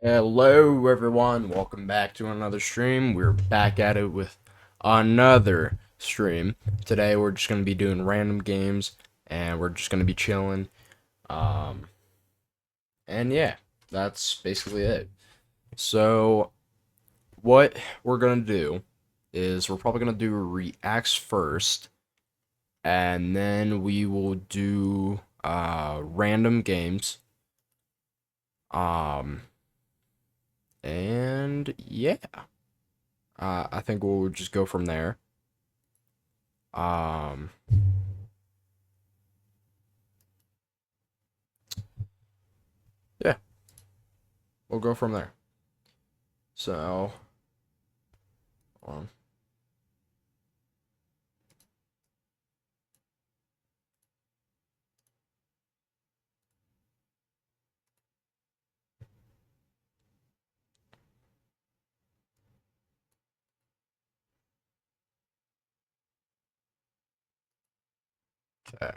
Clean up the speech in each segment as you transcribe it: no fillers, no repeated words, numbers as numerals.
Hello everyone, welcome back to another stream. We're back at it with another stream. Today we're just going to be doing random games and we're just going to be chilling. Um and yeah, that's basically it. So what we're going to do is we're probably going to do reacts first and then we will do random games. Um and yeah. I think we'll just go from there. Um, yeah, we'll go from there. So, hold on. Okay.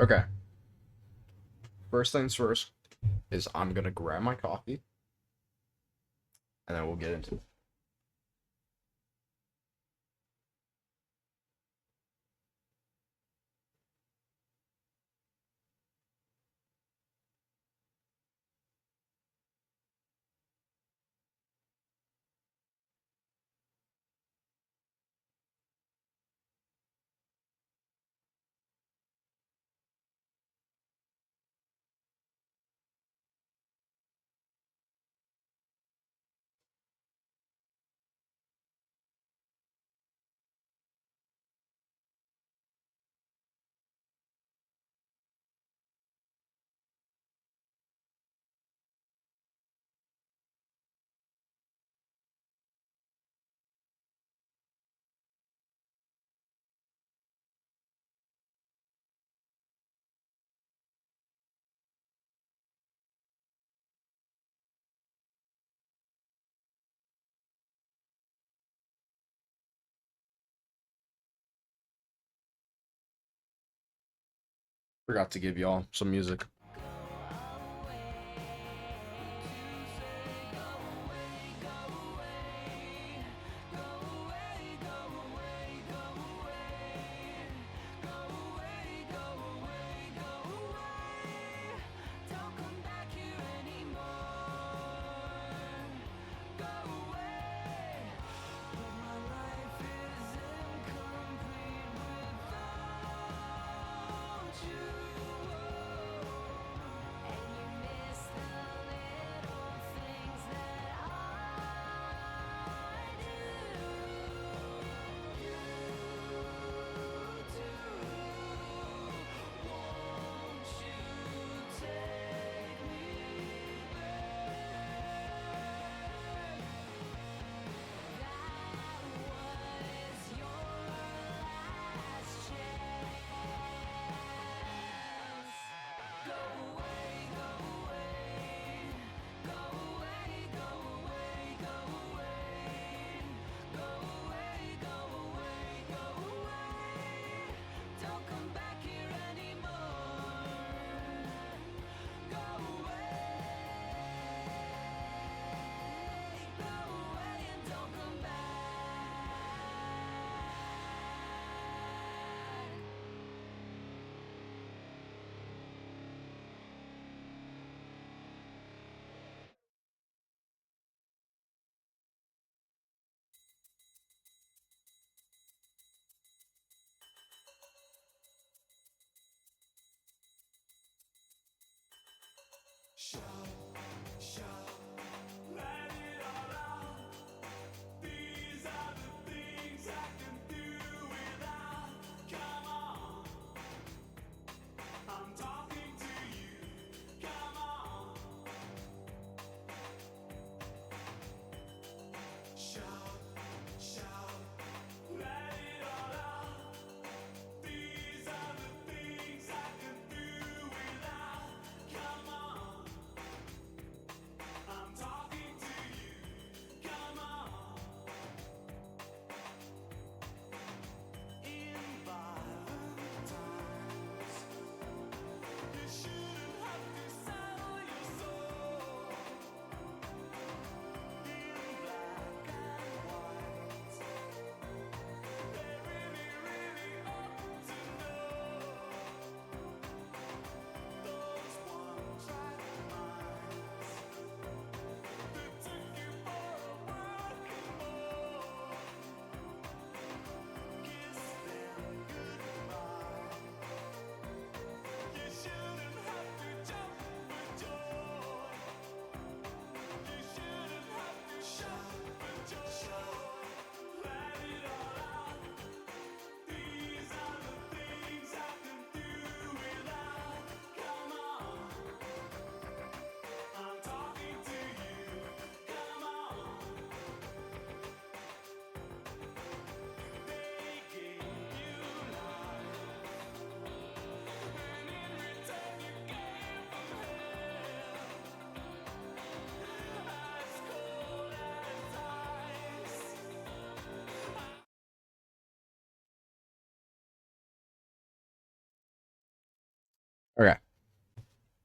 Okay. First things first is I'm gonna grab my coffee, and then we'll get into it. Forgot to give y'all some music.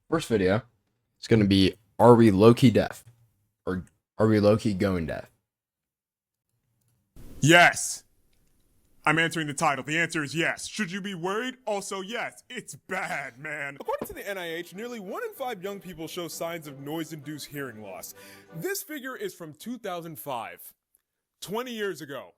First video is going to be, are we low-key deaf? Or are we low-key going deaf? Yes. I'm answering the title. The answer is yes. Should you be worried? Also, yes. It's bad, man. According to the NIH, nearly 1 in 5 young people show signs of noise-induced hearing loss. This figure is from 2005, 20 years ago,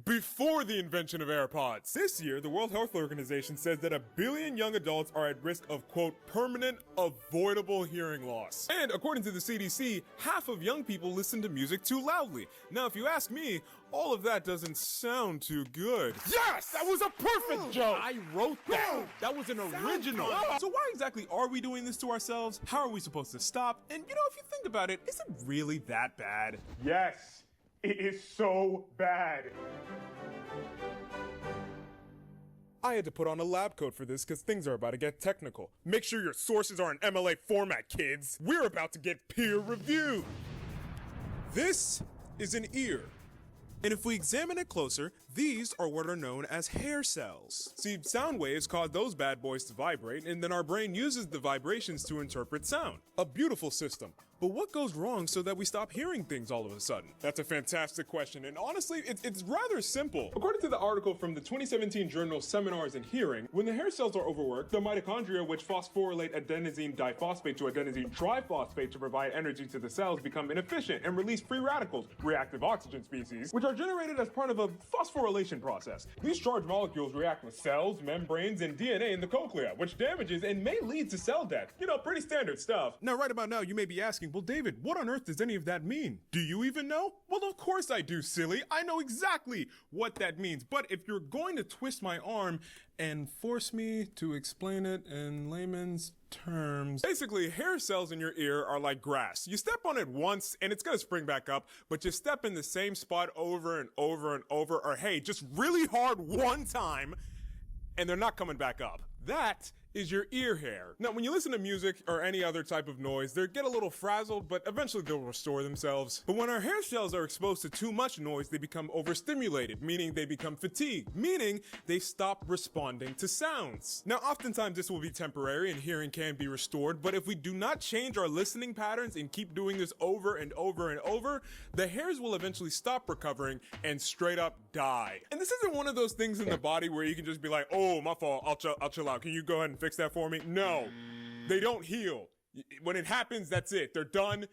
before the invention of AirPods. This year, the World Health Organization says that 1 billion young adults are at risk of, quote, permanent avoidable hearing loss. And according to the CDC, half of young people listen to music too loudly. Now, if you ask me, all of that doesn't sound too good. Yes! That was a perfect joke! I wrote that. That was an original. So why exactly are we doing this to ourselves? How are we supposed to stop? And you know, if you think about it, is it really that bad? Yes. It is so bad. I had to put on a lab coat for this because things are about to get technical. Make sure your sources are in MLA format, kids. We're about to get peer reviewed. This is an ear. And if we examine it closer, these are what are known as hair cells. See, sound waves cause those bad boys to vibrate, and then our brain uses the vibrations to interpret sound. A beautiful system. But what goes wrong so that we stop hearing things all of a sudden? That's a fantastic question, and honestly, it's rather simple. According to the article from the 2017 journal Seminars in Hearing, when the hair cells are overworked, the mitochondria which phosphorylate adenosine diphosphate to adenosine triphosphate to provide energy to the cells become inefficient and release free radicals, reactive oxygen species, which are generated as part of a phosphorylation process. These charged molecules react with cells, membranes, and DNA in the cochlea, which damages and may lead to cell death. You know, pretty standard stuff. Now, right about now, you may be asking, well, David, what on earth does any of that mean? Do you even know? Well, of course I do, silly. I know exactly what that means. But if you're going to twist my arm and force me to explain it in layman's terms. Basically, hair cells in your ear are like grass. You step on it once and it's gonna spring back up, but you step in the same spot over and over and over, or hey, just really hard one time, and they're not coming back up. That is your ear hair. Now, when you listen to music or any other type of noise, they get a little frazzled, but eventually they'll restore themselves. But when our hair cells are exposed to too much noise, they become overstimulated, meaning they become fatigued, meaning they stop responding to sounds. Now, oftentimes this will be temporary and hearing can be restored, but if we do not change our listening patterns and keep doing this over and over and over, the hairs will eventually stop recovering and straight up die. And this isn't one of those things in the body where you can just be like, oh, my fault, I'll chill out. Can you go ahead and fix that for me? No, they don't heal. When it happens, that's it. They're done.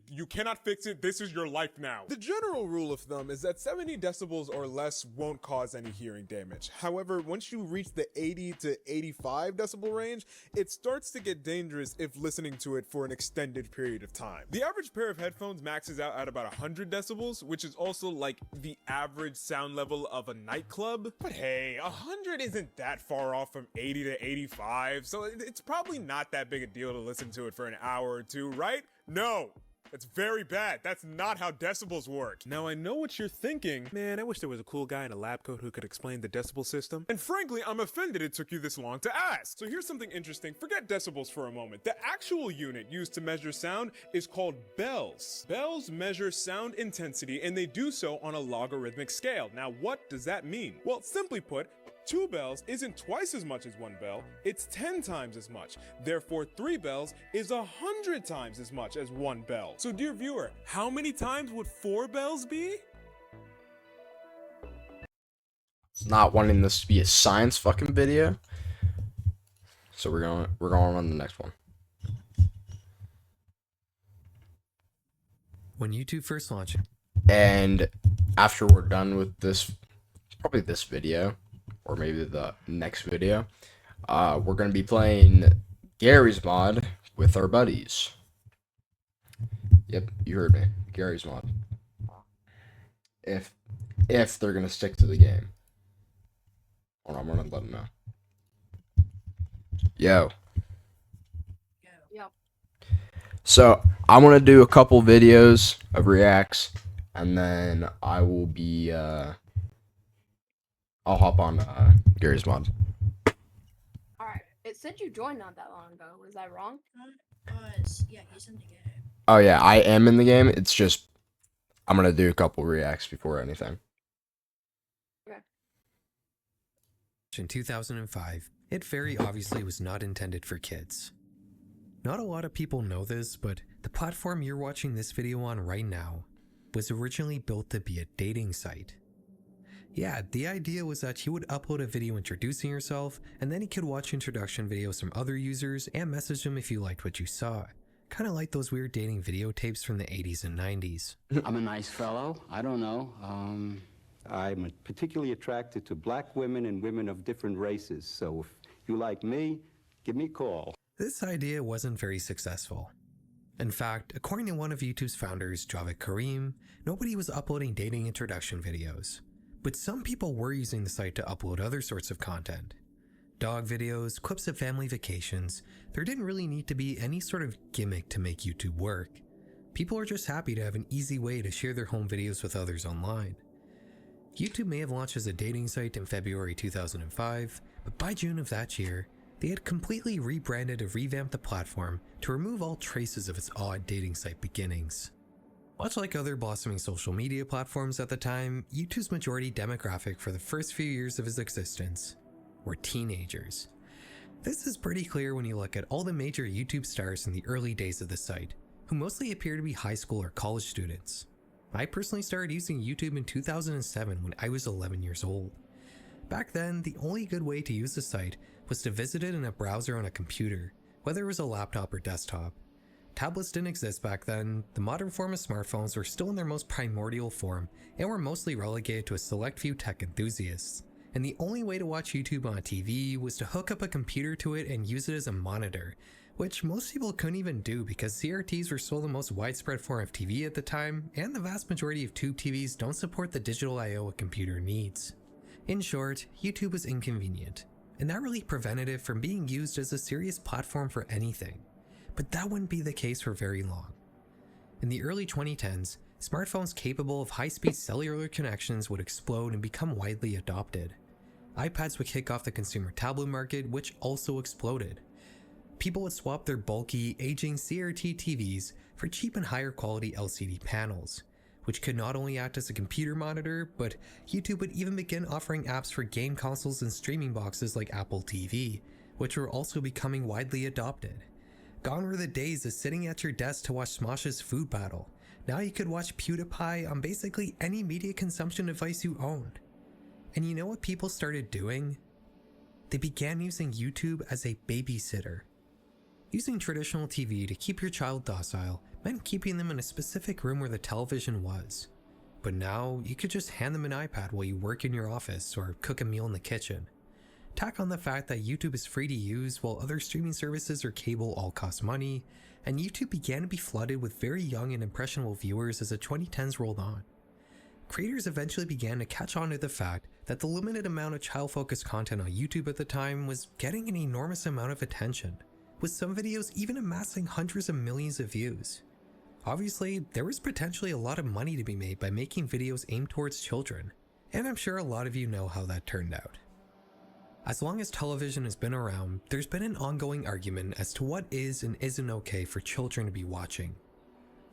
You cannot fix it. This is your life now. The general rule of thumb is that 70 decibels or less won't cause any hearing damage. However, once you reach the 80 to 85 decibel range, it starts to get dangerous if listening to it for an extended period of time. The average pair of headphones maxes out at about 100 decibels, which is also like the average sound level of a nightclub. But hey, 100 isn't that far off from 80 to 85, so it's probably not that big a deal to listen to it for an hour or two, right? No. That's very bad. That's not how decibels work. Now, I know what you're thinking. Man, I wish there was a cool guy in a lab coat who could explain the decibel system. And frankly, I'm offended it took you this long to ask. So here's something interesting. Forget decibels for a moment. The actual unit used to measure sound is called bells. Bells measure sound intensity, and they do so on a logarithmic scale. Now, what does that mean? Well, simply put, 2 bells isn't twice as much as 1 bell, it's 10 times as much. Therefore, 3 bells is 100 times as much as 1 bell. So dear viewer, how many times would 4 bells be? Not wanting this to be a science fucking video. So we're going on the next one. When YouTube first launched. And after we're done with this, probably this video, or maybe the next video, we're going to be playing Gary's Mod with our buddies. Yep, you heard me. Gary's Mod. If they're going to stick to the game. Hold on, I'm going to let them know. Yo. Yep. So, I'm going to do a couple videos of reacts, and then I will be, I'll hop on Gary's Mod. Alright. It said you joined not that long ago. Was I wrong? Yeah, he's in the game. Oh yeah, I am in the game. It's just I'm gonna do a couple reacts before anything. Okay. In 2005, it very obviously was not intended for kids. Not a lot of people know this, but the platform you're watching this video on right now was originally built to be a dating site. Yeah, the idea was that you would upload a video introducing yourself, and then you could watch introduction videos from other users and message them if you liked what you saw. Kinda like those weird dating videotapes from the 80s and 90s. I'm a nice fellow. I don't know. I'm particularly attracted to black women and women of different races, so if you like me, give me a call. This idea wasn't very successful. In fact, according to one of YouTube's founders, Javed Karim, nobody was uploading dating introduction videos. But some people were using the site to upload other sorts of content. Dog videos, clips of family vacations. There didn't really need to be any sort of gimmick to make YouTube work. People are just happy to have an easy way to share their home videos with others online. YouTube may have launched as a dating site in February 2005, but by June of that year, they had completely rebranded and revamped the platform to remove all traces of its odd dating site beginnings. Much like other blossoming social media platforms at the time, YouTube's majority demographic for the first few years of its existence were teenagers. This is pretty clear when you look at all the major YouTube stars in the early days of the site, who mostly appear to be high school or college students. I personally started using YouTube in 2007 when I was 11 years old. Back then, the only good way to use the site was to visit it in a browser on a computer, whether it was a laptop or desktop. Tablets didn't exist back then, the modern form of smartphones were still in their most primordial form, and were mostly relegated to a select few tech enthusiasts. And the only way to watch YouTube on a TV was to hook up a computer to it and use it as a monitor, which most people couldn't even do because CRTs were still the most widespread form of TV at the time, and the vast majority of tube TVs don't support the digital I/O a computer needs. In short, YouTube was inconvenient, and that really prevented it from being used as a serious platform for anything. But that wouldn't be the case for very long. In the early 2010s, smartphones capable of high-speed cellular connections would explode and become widely adopted. iPads would kick off the consumer tablet market, which also exploded. People would swap their bulky, aging CRT TVs for cheap and higher quality LCD panels, which could not only act as a computer monitor, but YouTube would even begin offering apps for game consoles and streaming boxes like Apple TV, which were also becoming widely adopted. Gone were the days of sitting at your desk to watch Smosh's Food Battle. Now you could watch PewDiePie on basically any media consumption device you owned. And you know what people started doing? They began using YouTube as a babysitter. Using traditional TV to keep your child docile meant keeping them in a specific room where the television was. But now, you could just hand them an iPad while you work in your office or cook a meal in the kitchen. Tack on the fact that YouTube is free to use while other streaming services or cable all cost money, and YouTube began to be flooded with very young and impressionable viewers as the 2010s rolled on. Creators eventually began to catch on to the fact that the limited amount of child-focused content on YouTube at the time was getting an enormous amount of attention, with some videos even amassing hundreds of millions of views. Obviously, there was potentially a lot of money to be made by making videos aimed towards children, and I'm sure a lot of you know how that turned out. As long as television has been around, there's been an ongoing argument as to what is and isn't okay for children to be watching.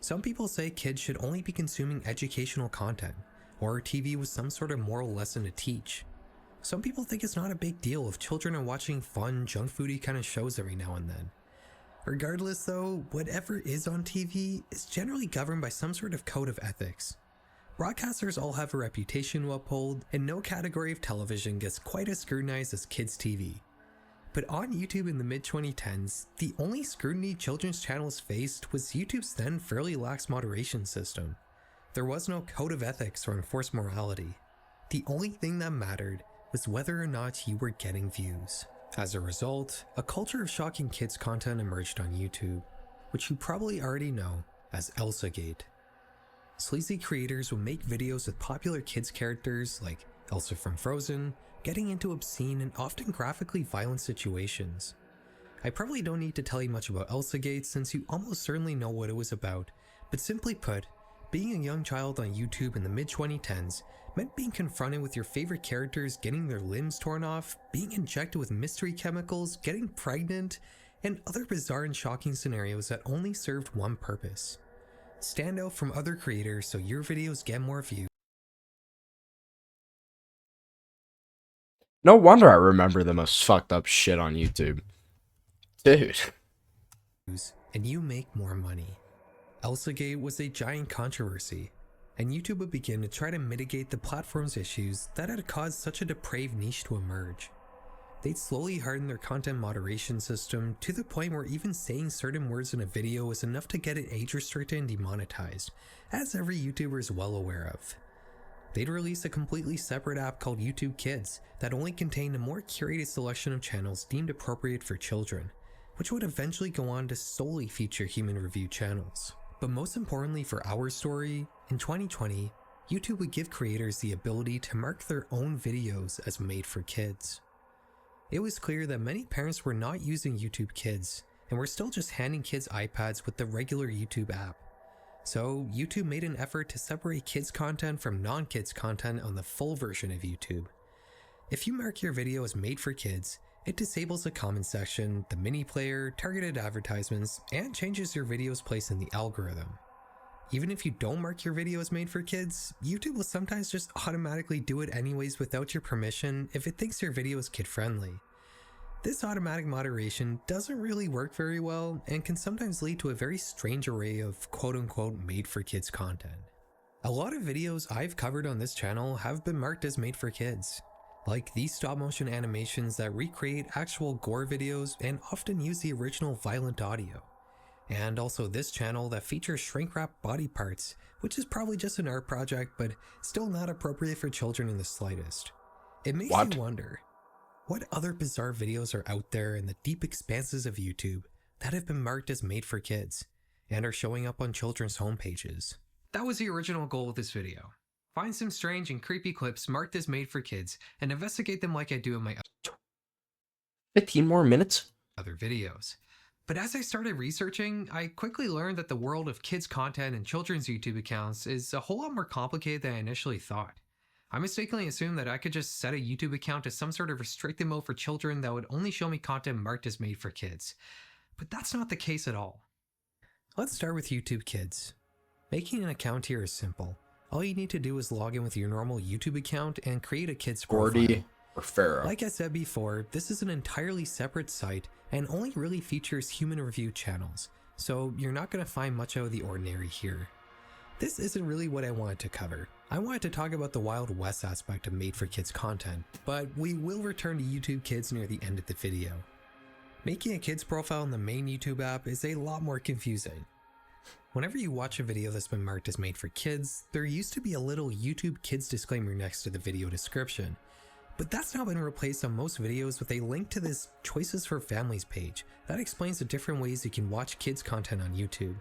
Some people say kids should only be consuming educational content, or TV with some sort of moral lesson to teach. Some people think it's not a big deal if children are watching fun, junk foody kind of shows every now and then. Regardless though, whatever is on TV is generally governed by some sort of code of ethics. Broadcasters all have a reputation to uphold, and no category of television gets quite as scrutinized as kids' TV. But on YouTube in the mid-2010s, the only scrutiny children's channels faced was YouTube's then fairly lax moderation system. There was no code of ethics or enforced morality. The only thing that mattered was whether or not you were getting views. As a result, a culture of shocking kids content emerged on YouTube, which you probably already know as ElsaGate. Sleazy creators would make videos with popular kids characters like Elsa from Frozen, getting into obscene and often graphically violent situations. I probably don't need to tell you much about ElsaGate since you almost certainly know what it was about, but simply put, being a young child on YouTube in the mid-2010s meant being confronted with your favorite characters getting their limbs torn off, being injected with mystery chemicals, getting pregnant, and other bizarre and shocking scenarios that only served one purpose: stand out from other creators so your videos get more views. No wonder I remember the most fucked up shit on YouTube. Dude. and you make more money. Elsagate was a giant controversy, and YouTube would begin to try to mitigate the platform's issues that had caused such a depraved niche to emerge. They'd slowly harden their content moderation system to the point where even saying certain words in a video was enough to get it age restricted and demonetized, as every YouTuber is well aware of. They'd release a completely separate app called YouTube Kids that only contained a more curated selection of channels deemed appropriate for children, which would eventually go on to solely feature human review channels. But most importantly for our story, in 2020, YouTube would give creators the ability to mark their own videos as made for kids. It was clear that many parents were not using YouTube Kids and were still just handing kids iPads with the regular YouTube app. So YouTube made an effort to separate kids content from non-kids content on the full version of YouTube. If you mark your video as made for kids, it disables the comment section, the mini player, targeted advertisements, and changes your video's place in the algorithm. Even if you don't mark your video as made for kids, YouTube will sometimes just automatically do it anyways without your permission if it thinks your video is kid-friendly. This automatic moderation doesn't really work very well and can sometimes lead to a very strange array of quote-unquote made-for-kids content. A lot of videos I've covered on this channel have been marked as made for kids, like these stop-motion animations that recreate actual gore videos and often use the original violent audio. And also this channel that features shrink-wrap body parts, which is probably just an art project, but still not appropriate for children in the slightest. It makes you wonder, what other bizarre videos are out there in the deep expanses of YouTube that have been marked as made for kids, and are showing up on children's homepages? That was the original goal of this video. Find some strange and creepy clips marked as made for kids, and investigate them like I do in my 15 more minutes? other videos. But as I started researching, I quickly learned that the world of kids content and children's YouTube accounts is a whole lot more complicated than I initially thought. I mistakenly assumed that I could just set a YouTube account to some sort of restricted mode for children that would only show me content marked as made for kids. But that's not the case at all. Let's start with YouTube Kids. Making an account here is simple. All you need to do is log in with your normal YouTube account and create a kids profile. Gordy or Pharaoh. Like I said before, this is an entirely separate site and only really features human review channels, so you're not going to find much out of the ordinary here. This isn't really what I wanted to cover. I wanted to talk about the Wild West aspect of made for kids content, but we will return to YouTube Kids near the end of the video. Making a kids profile in the main YouTube app is a lot more confusing. Whenever you watch a video that's been marked as made for kids, there used to be a little YouTube Kids disclaimer next to the video description. But that's now been replaced on most videos with a link to this Choices for Families page that explains the different ways you can watch kids content on YouTube.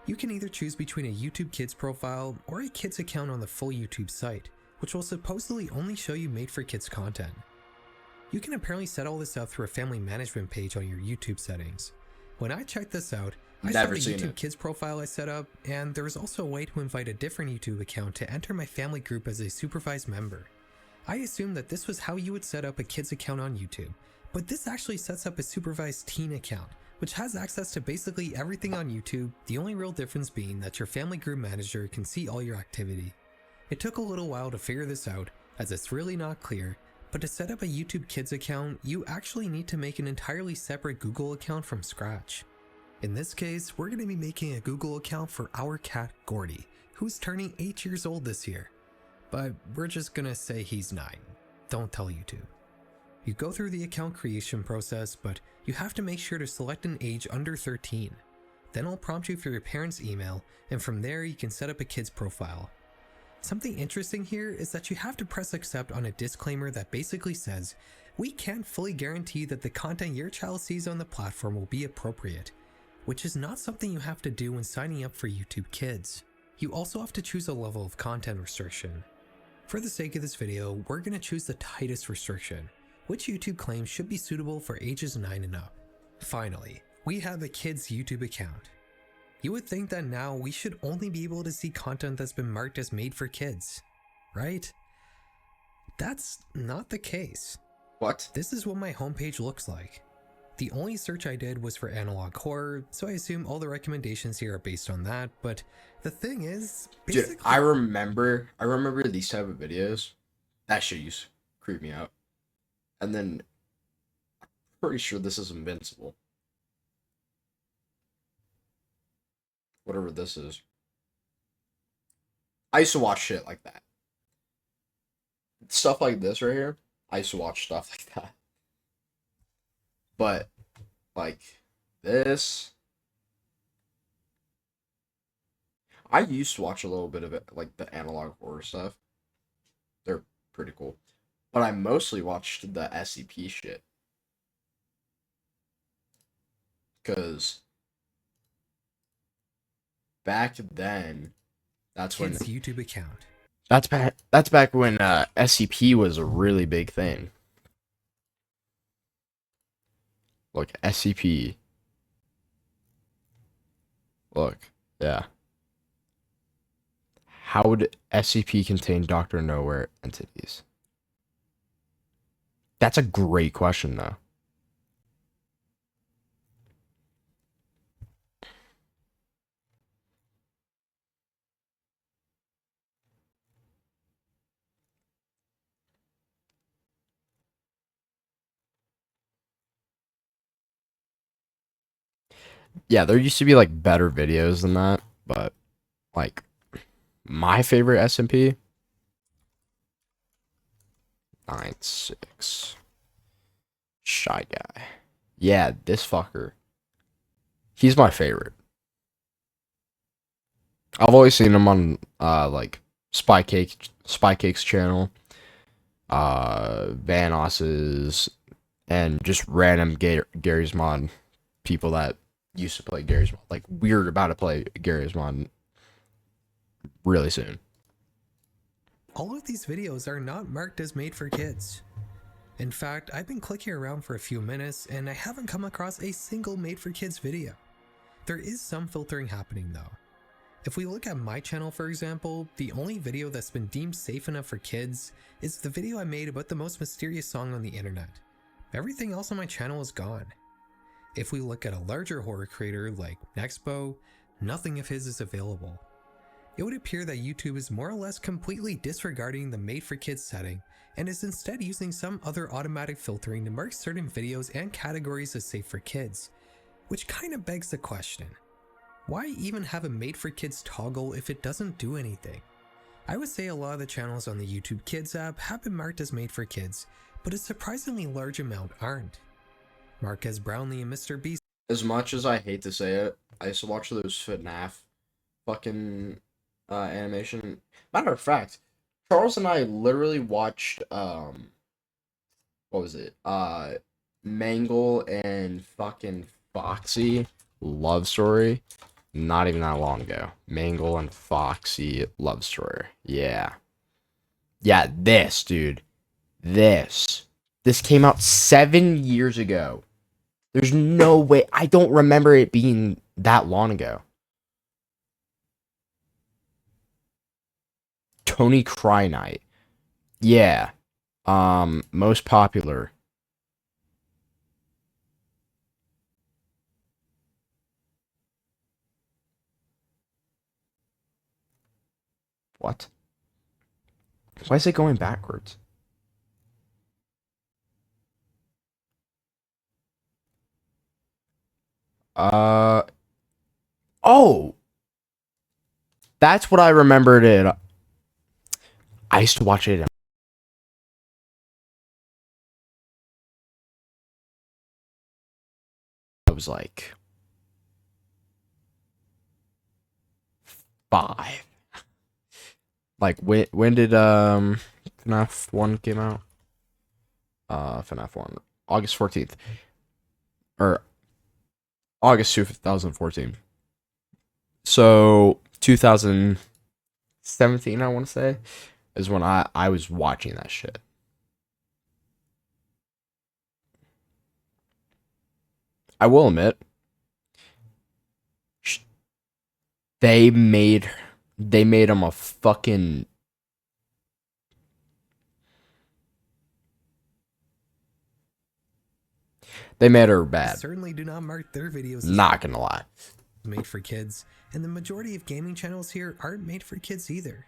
You can either choose between a YouTube Kids profile or a kids account on the full YouTube site, which will supposedly only show you made for kids content. You can apparently set all this up through a family management page on your YouTube settings. When I checked this out, I saw the YouTube Kids profile I set up, and there was also a way to invite a different YouTube account to enter my family group as a supervised member. I assumed that this was how you would set up a kids account on YouTube, but this actually sets up a supervised teen account, which has access to basically everything on YouTube, the only real difference being that your family group manager can see all your activity. It took a little while to figure this out, as it's really not clear, but to set up a YouTube Kids account, you actually need to make an entirely separate Google account from scratch. In this case, we're going to be making a Google account for our cat Gordy, who's turning 8 years old this year. But we're just gonna say he's 9. Don't tell YouTube. You go through the account creation process, but you have to make sure to select an age under 13. Then it'll prompt you for your parents' email, and from there you can set up a kid's profile. Something interesting here is that you have to press accept on a disclaimer that basically says, we can't fully guarantee that the content your child sees on the platform will be appropriate, which is not something you have to do when signing up for YouTube Kids. You also have to choose a level of content restriction. For the sake of this video, we're going to choose the tightest restriction, which YouTube claims should be suitable for ages 9 and up. Finally, we have a kids YouTube account. You would think that now we should only be able to see content that's been marked as made for kids, right? That's not the case. What? This is what my homepage looks like. The only search I did was for analog horror, so I assume all the recommendations here are based on that, but the thing is, basically... Dude, I remember these type of videos. That shit used to creep me out. And then, I'm pretty sure this is Invincible. Whatever this is. I used to watch shit like that. Stuff like this right here. I used to watch stuff like that. But, like, this. I used to watch a little bit of it, like the analog horror stuff. They're pretty cool. But I mostly watched the SCP shit. Because back then, that's when Kid's YouTube account. that's back when SCP was a really big thing. Look, SCP. Look, yeah. How would SCP contain Dr. Nowhere entities? That's a great question, though. Yeah, there used to be like better videos than that, but like my favorite SMP 96 Shy Guy. Yeah, this fucker. He's my favorite. I've always seen him on like Spy Cake's channel, Vanos's, and just random Gary's Mod people that used to play Gary's Mod. Like we're about to play Gary's Mod really soon. All of these videos are not marked as made for kids. In fact, I've been clicking around for a few minutes and I haven't come across a single made for kids video. There is some filtering happening though. If we look at my channel for example, the only video that's been deemed safe enough for kids is the video I made about the most mysterious song on the internet. Everything else on my channel is gone. If we look at a larger horror creator like Nexpo, nothing of his is available. It would appear that YouTube is more or less completely disregarding the made for kids setting and is instead using some other automatic filtering to mark certain videos and categories as safe for kids, which kind of begs the question, why even have a made for kids toggle if it doesn't do anything? I would say a lot of the channels on the YouTube Kids app have been marked as made for kids, but a surprisingly large amount aren't. Marquez Brownlee and Mr. Beast. As much as I hate to say it, I used to watch those FNAF fucking animation. Matter of fact, Charles and I literally watched what was it? Mangle and fucking Foxy love story not even that long ago. Mangle and Foxy love story. Yeah. Yeah, this, dude. This came out 7 years ago. There's no way. I don't remember it being that long ago. Tony Cry Night. Yeah. Most popular. What? Why is it going backwards? Oh! That's what I remembered it. I used to watch it. I was like 5. Like when did FNAF 1 came out? FNAF 1 August 14th or August 2014. So 2017 I want to say is when I was watching that shit. I will admit they made him a fucking they made her bad. Certainly do not mark their videos as Not gonna lie. made for kids, and the majority of gaming channels here aren't made for kids either.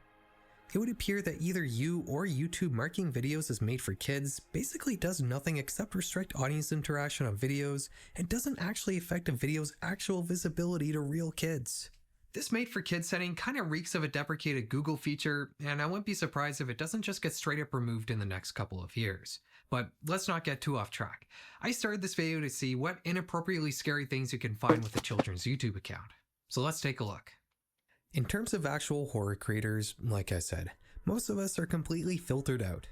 It would appear that either you or YouTube marking videos as made for kids basically does nothing except restrict audience interaction on videos and doesn't actually affect a video's actual visibility to real kids. This made for kids setting kind of reeks of a deprecated Google feature, and I wouldn't be surprised if it doesn't just get straight up removed in the next couple of years. But let's not get too off track. I started this video to see what inappropriately scary things you can find with a children's YouTube account. So let's take a look. In terms of actual horror creators, like I said, most of us are completely filtered out.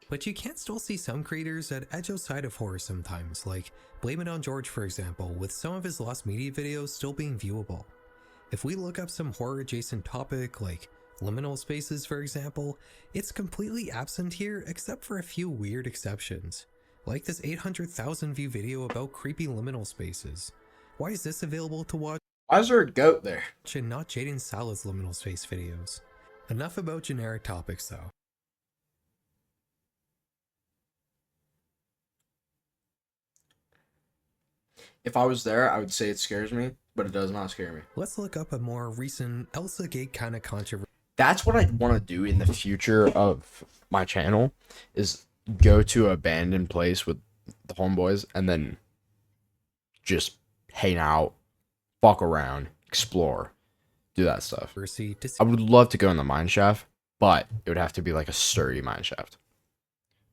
But you can still see some creators that edge outside of horror sometimes, like Blame It on George for example, with some of his lost media videos still being viewable. If we look up some horror adjacent topic like liminal spaces for example, it's completely absent here except for a few weird exceptions. Like this 800,000 view video about creepy liminal spaces. Why is this available to watch? Why is there a goat there? And not Jaden Salad's liminal space videos. Enough about generic topics though. If I was there, I would say it scares me, but it does not scare me. Let's look up a more recent Elsa Gate kind of controversy. That's what I want to do in the future of my channel, is go to an abandoned place with the homeboys and then just hang out, fuck around, explore, do that stuff. I would love to go in the mine shaft, but it would have to be like a sturdy mine shaft.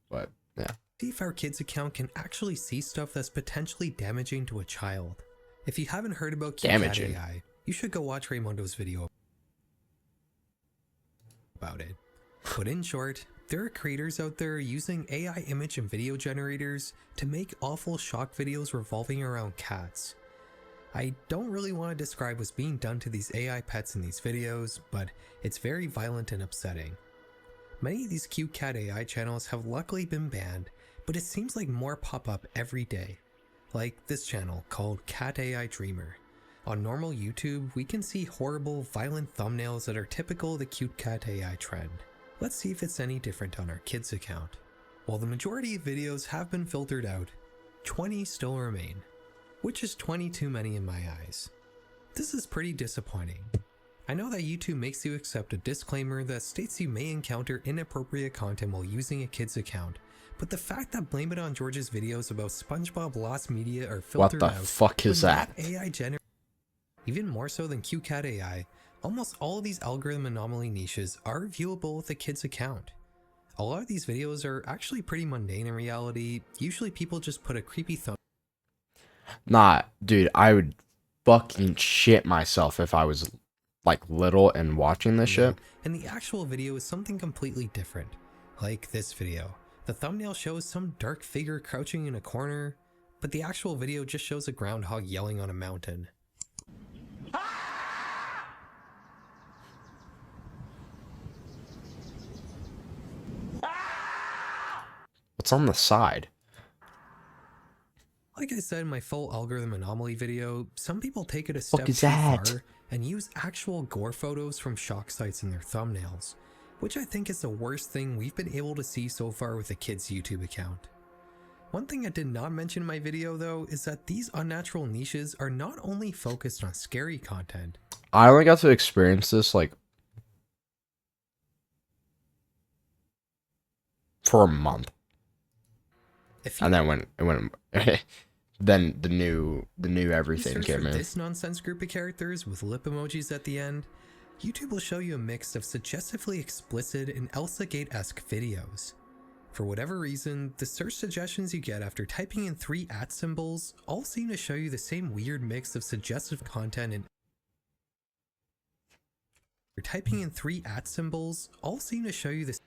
But yeah. See if our kid's account can actually see stuff that's potentially damaging to a child. If you haven't heard about Cat AI, you should go watch Raymondo's video about it. But in short, there are creators out there using AI image and video generators to make awful shock videos revolving around cats. I don't really want to describe what's being done to these AI pets in these videos, but it's very violent and upsetting. Many of these cute cat AI channels have luckily been banned, but it seems like more pop up every day. Like this channel called Cat AI Dreamer. On normal YouTube, we can see horrible, violent thumbnails that are typical of the cute cat AI trend. Let's see if it's any different on our kids' account. While the majority of videos have been filtered out, 20 still remain, which is 20 too many in my eyes. This is pretty disappointing. I know that YouTube makes you accept a disclaimer that states you may encounter inappropriate content while using a kid's account, but the fact that Blame It on George's videos about SpongeBob lost media are filtered out. What the fuck is that? AI Even more so than QCat AI, almost all of these algorithm anomaly niches are viewable with a kid's account. A lot of these videos are actually pretty mundane in reality. Usually people just put a creepy thumb. Nah, dude, I would fucking shit myself if I was like little and watching this shit. And the actual video is something completely different. Like this video. The thumbnail shows some dark figure crouching in a corner, but the actual video just shows a groundhog yelling on a mountain. What's on the side? Like I said in my full algorithm anomaly video, some people take it a step too that? far and use actual gore photos from shock sites in their thumbnails, which I think is the worst thing we've been able to see so far with a kid's YouTube account. One thing I did not mention in my video though is that these unnatural niches are not only focused on scary content. I only got to experience this like for a month. And then when it went then the new everything came in. This nonsense group of characters with lip emojis at the end, YouTube will show you a mix of suggestively explicit and Elsa Gate-esque videos. For whatever reason, the search suggestions you get after typing in 3 @ symbols all seem to show you the same weird mix of suggestive content and typing in 3 @ symbols all seem to show you the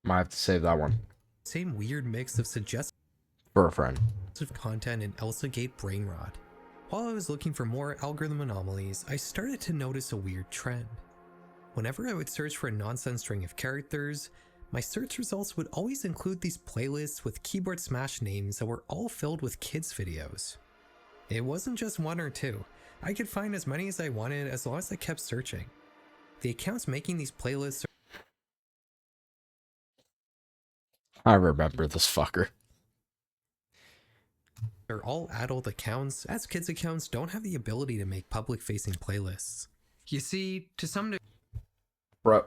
Might have to save that one same weird mix of suggestive for a friend. Content in Elsa Gate brain rot. While I was looking for more algorithm anomalies, I started to notice a weird trend. Whenever I would search for a nonsense string of characters, my search results would always include these playlists with keyboard smash names that were all filled with kids videos. It wasn't just 1 or 2, I could find as many as I wanted as long as I kept searching. The accounts making these playlists I remember this fucker. are all adult accounts, as kids accounts don't have the ability to make public facing playlists. You see, to some degree, Bro,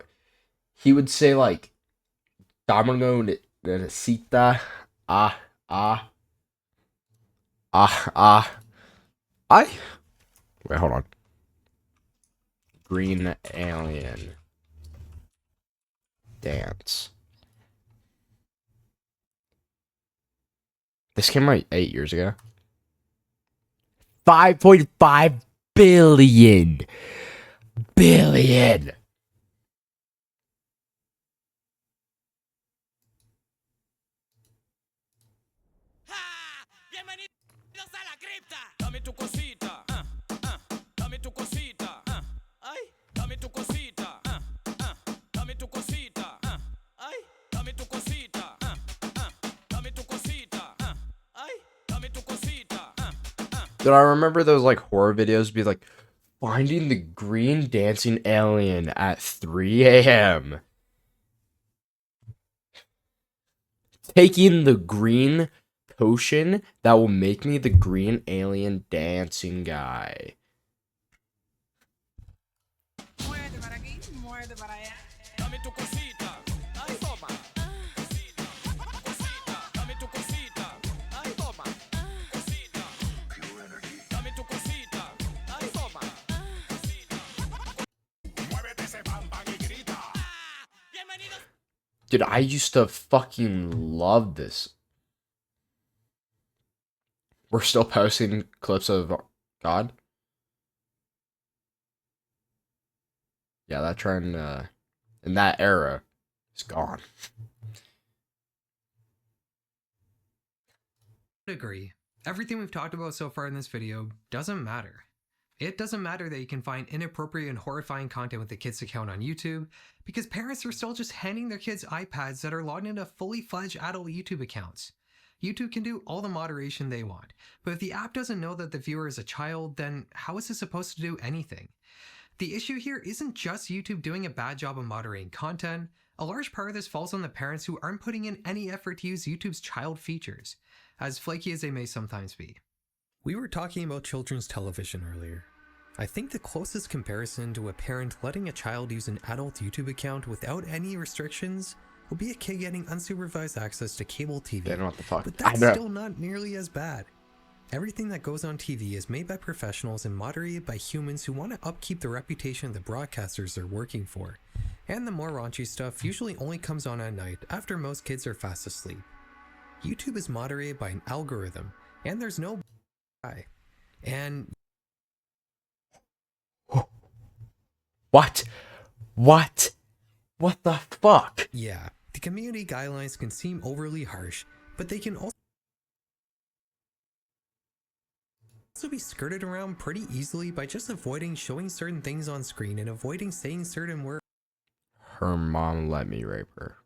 he would say like, "Damano necesita ah. I wait, hold on. Green alien dance. This came out 8 years ago. 5.5 billion. Billion. Dame tu cosita, dame tu cosita, ay, dame tu cosita, dame tu cosita, ay, dame tu cosita, dame tu cosita, ay, dame tu cosita. Did I remember those like horror videos be like finding the green dancing alien at 3 a.m. Taking the green potion that will make me the green alien dancing guy. Muévete para aquí, muévete para allá. Dame tu cosita, ay, toma. Cosita, dame tu cosita, ay, toma. Cosita, dame tu cosita, ay, toma. Muévete ese pam pam y grita. Bienvenidos. Dude, I used to fucking love this. We're still posting clips of God. Yeah, that trend in that era is gone. Agree. Everything we've talked about so far in this video doesn't matter. It doesn't matter that you can find inappropriate and horrifying content with the kids' account on YouTube, because parents are still just handing their kids iPads that are logged into fully fledged adult YouTube accounts. YouTube can do all the moderation they want, but if the app doesn't know that the viewer is a child, then how is it supposed to do anything? The issue here isn't just YouTube doing a bad job of moderating content. A large part of this falls on the parents who aren't putting in any effort to use YouTube's child features, as flaky as they may sometimes be. We were talking about children's television earlier. I think the closest comparison to a parent letting a child use an adult YouTube account without any restrictions would be a kid getting unsupervised access to cable TV. They don't know what the fuck. But I that's know. still not nearly as bad. Everything that goes on TV is made by professionals and moderated by humans who want to upkeep the reputation of the broadcasters they're working for. And the more raunchy stuff usually only comes on at night after most kids are fast asleep. YouTube is moderated by an algorithm, and there's no and What? What? What the fuck? yeah, the community guidelines can seem overly harsh, but they can also be skirted around pretty easily by just avoiding showing certain things on screen and avoiding saying certain words. Her mom let me rape her.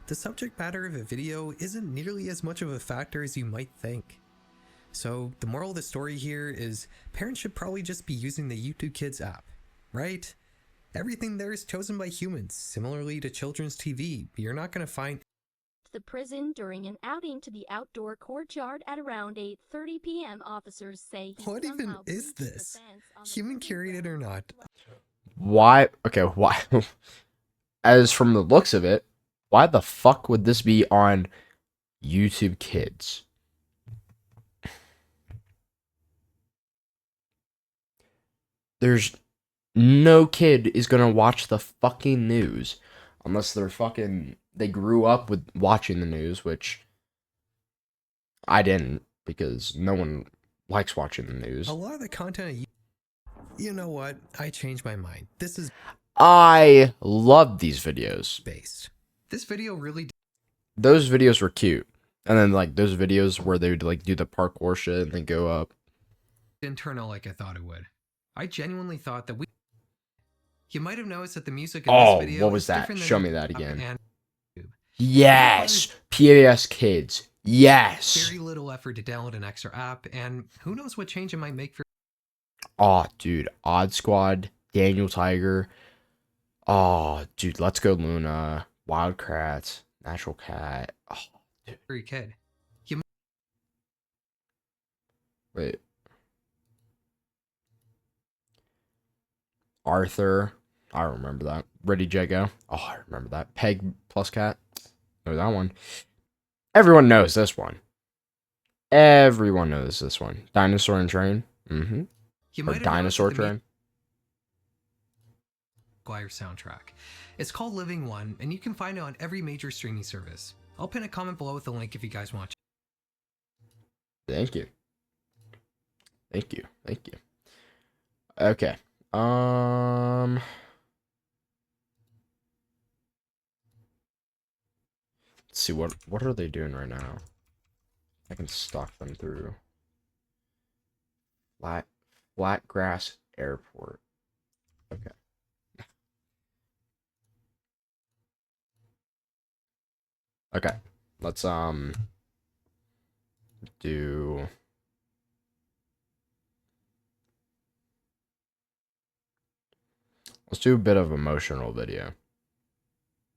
The subject matter of a video isn't nearly as much of a factor as you might think. So the moral of the story here is parents should probably just be using the YouTube Kids app, right? Everything there is chosen by humans. Similarly to children's TV, you're not going to find the prison during an outing to the outdoor courtyard at around 8:30 p.m. Officers say he what even somehow is breached the this? fence on the Human prison curated or grounds. not? Why? Okay, why? As from the looks of it, why the fuck would this be on YouTube Kids? There's no kid is gonna watch the fucking news unless they grew up with watching the news, which I didn't, because no one likes watching the news. A lot of the content you know what? I changed my mind. This is I love these videos. based. This video really Those videos were cute. And then like those videos where they would like do the parkour shit and then go up. didn't turn out like I thought it would. I genuinely thought that you might have noticed that the music in Oh, this video what was is that? different than Show me that again. and Yes, PBS Kids. Yes. very little effort to download an extra app, and who knows what change it might make for. Oh, dude, Odd Squad, Daniel Tiger. Oh, dude, Let's Go Luna, Wildcrats, Natural Cat. Oh, dude. Your kid. Wait. Arthur. I remember that. Ready, Jago. Oh, I remember that. Peg plus Cat. Know that one. Everyone knows this one. Everyone knows this one. Dinosaur and Train. Mm-hmm. You Or might have Dinosaur noticed that the Train. Maguire soundtrack. It's called Living One, and you can find it on every major streaming service. I'll pin a comment below with a link if you guys want. Thank you. Thank you. Thank you. Okay. Let's see what are they doing right now? I can stalk them through. Flat Grass Airport. Okay. Okay. Let's do let's do a bit of emotional video.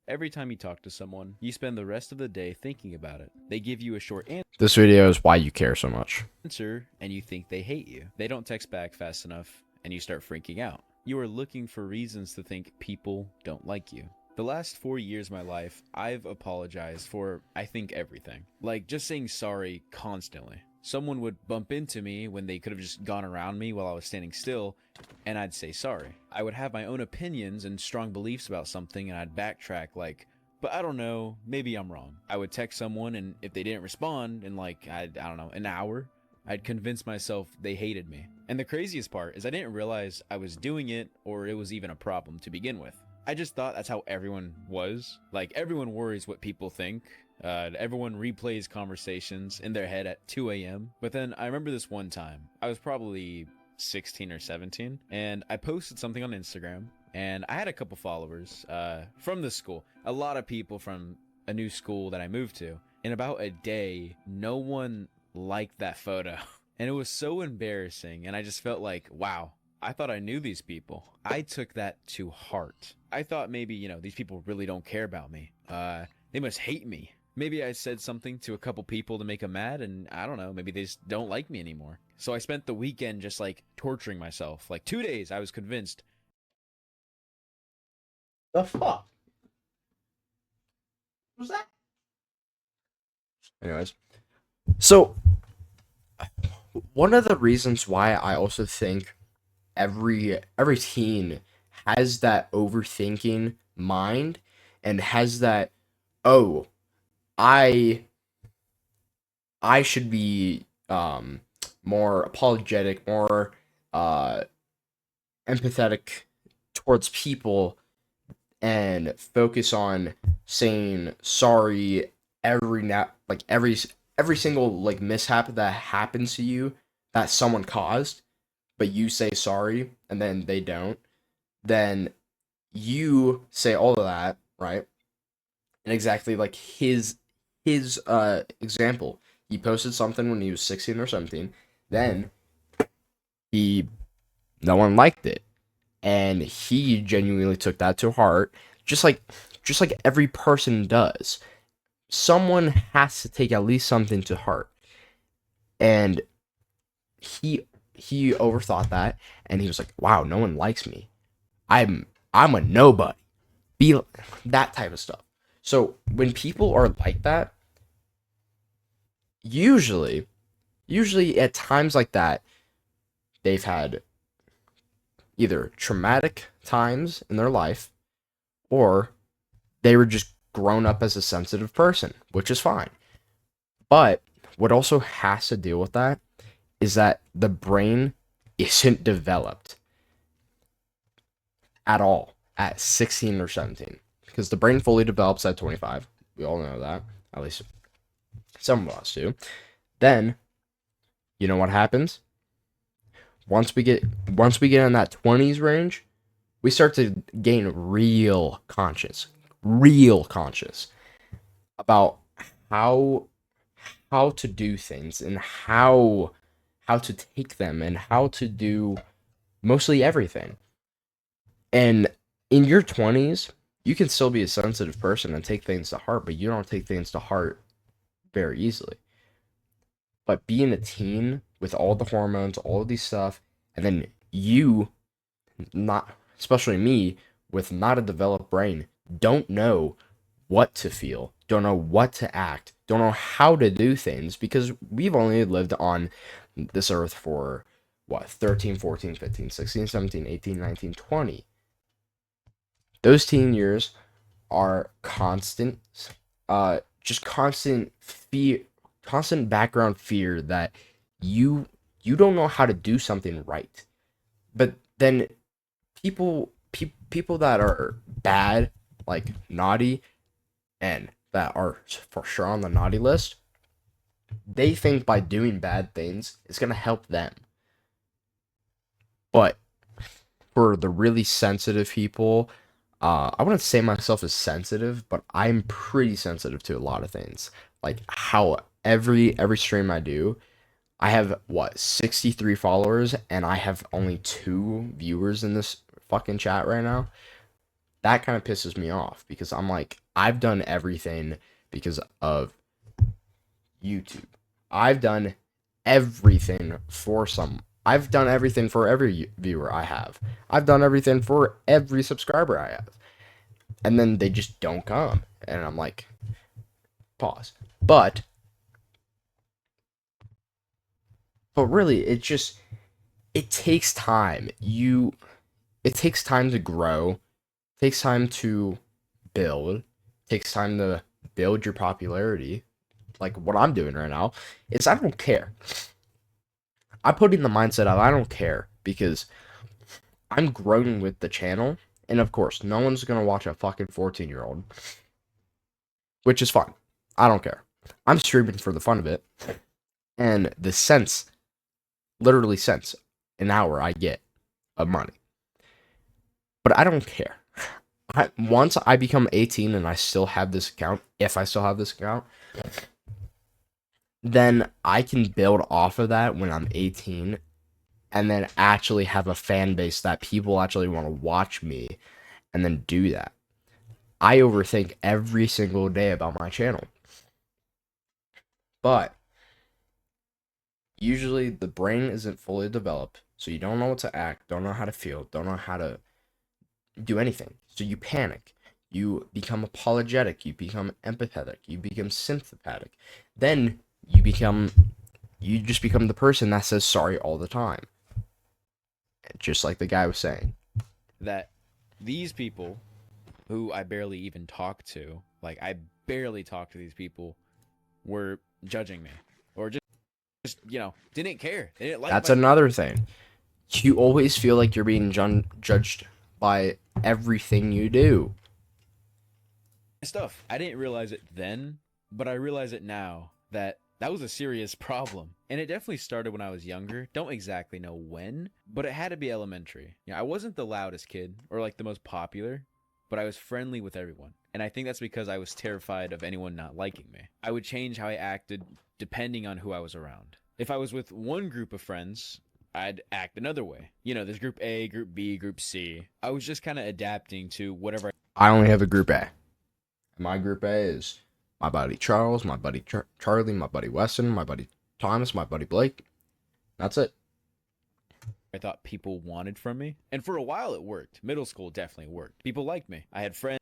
Every time you talk to someone, you spend the rest of the day thinking about it. They give you a short This video is why you care so much. answer, and you think they hate you. They don't text back fast enough, and you start freaking out. You are looking for reasons to think people don't like you. The last 4 years of my life, I've apologized for, I think, everything. Like, just saying sorry constantly. Someone would bump into me when they could have just gone around me while I was standing still, and I'd say sorry. I would have my own opinions and strong beliefs about something, and I'd backtrack like, but I don't know, maybe I'm wrong. I would text someone, and if they didn't respond in like, I don't know, an hour, I'd convince myself they hated me. And the craziest part is I didn't realize I was doing it or it was even a problem to begin with. I just thought that's how everyone was. Like, everyone worries what people think. Everyone replays conversations in their head at 2 a.m. But then I remember this one time. I was probably 16 or 17, and I posted something on Instagram, and I had a couple followers from the school. A lot of people from a new school that I moved to. In about a day, no one liked that photo. And it was so embarrassing, and I just felt like, wow, I thought I knew these people. I took that to heart. I thought maybe, you know, these people really don't care about me. They must hate me. Maybe I said something to a couple people to make them mad, and I don't know, maybe they just don't like me anymore. So I spent the weekend just like torturing myself. Like 2 days, I was convinced. The fuck? What was that? Anyways, so one of the reasons why I also think every teen has that overthinking mind and has that, oh, I should be more apologetic, more empathetic towards people, and focus on saying sorry every single like mishap that happens to you that someone caused, but you say sorry and then they don't, then you say all of that, right? And exactly like his example, he posted something when he was 16 or 17, then no one liked it, and he genuinely took that to heart, just like every person does. Someone has to take at least something to heart, and he overthought that, and he was like, wow, no one likes me, I'm a nobody, be that type of stuff. So when people are like that, usually at times like that, they've had either traumatic times in their life, or they were just grown up as a sensitive person, which is fine. But what also has to deal with that is that the brain isn't developed at all at 16 or 17, because the brain fully develops at 25. We all know that, at least some of us do. Then, you know what happens? Once we get in that 20s range, we start to gain real conscious about how to do things, and how to take them, and how to do mostly everything. And in your 20s, you can still be a sensitive person and take things to heart, but you don't take things to heart very easily. But being a teen with all the hormones, all of these stuff, and then you, not, especially me, with not a developed brain, don't know what to feel, don't know what to act, don't know how to do things, because we've only lived on this earth for what, 13, 14, 15, 16, 17, 18, 19, 20. Those teen years are constant, just constant fear, constant background fear that you don't know how to do something right. But then people that are bad, like naughty, and that are for sure on the naughty list, they think by doing bad things it's gonna help them. But for the really sensitive people, I wouldn't say myself as sensitive, but I'm pretty sensitive to a lot of things. Like how every stream I do, I have what, 63 followers, and I have only 2 viewers in this fucking chat right now. That kind of pisses me off because I'm like, I've done everything because of YouTube. I've done everything for some. I've done everything for every viewer I have. I've done everything for every subscriber I have. And then they just don't come. And I'm like, pause. But really, it takes time. It takes time to grow. It takes time to build. It takes time to build your popularity. Like what I'm doing right now is I don't care. I put in the mindset of I don't care because I'm growing with the channel. And of course, no one's going to watch a fucking 14-year-old. Which is fine. I don't care. I'm streaming for the fun of it. And the cents, literally cents, an hour I get of money. But I don't care. Once I become 18 and I still have this account, if I still have this account, then I can build off of that when I'm 18 and then actually have a fan base that people actually want to watch me and then do that. I overthink every single day about my channel. But usually the brain isn't fully developed, so you don't know what to act, don't know how to feel, don't know how to do anything. So you panic. You become apologetic, you become empathetic, you become sympathetic. Then you just become the person that says sorry all the time. Just like the guy was saying. That these people who I barely even talk to, like I barely talk to these people, were judging me. Or just didn't care. They didn't like That's another thing. You always feel like you're being judged by everything you do. Stuff. I didn't realize it then, but I realize it now that was a serious problem. And it definitely started when I was younger. Don't exactly know when, but it had to be elementary. I wasn't the loudest kid or like the most popular, but I was friendly with everyone. And I think that's because I was terrified of anyone not liking me. I would change how I acted depending on who I was around. If I was with one group of friends, I'd act another way. There's group A, group B, group C. I was just kind of adapting to whatever. I only have a group A. My group A is my buddy Charles, my buddy Charlie, my buddy Weston, my buddy Thomas, my buddy Blake. That's it. I thought people wanted from me. And for a while it worked. Middle school definitely worked. People liked me. I had friends.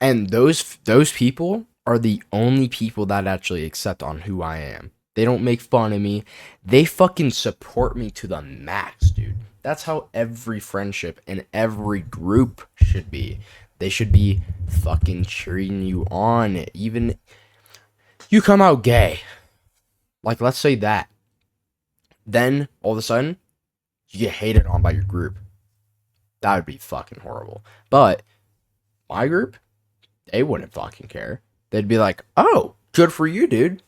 And those people are the only people that actually accept on who I am. They don't make fun of me. They fucking support me to the max, dude. That's how every friendship and every group should be. They should be fucking cheering you on. Even you come out gay. Like, let's say that. Then, all of a sudden, you get hated on by your group. That would be fucking horrible. But my group, they wouldn't fucking care. They'd be like, oh, good for you, dude.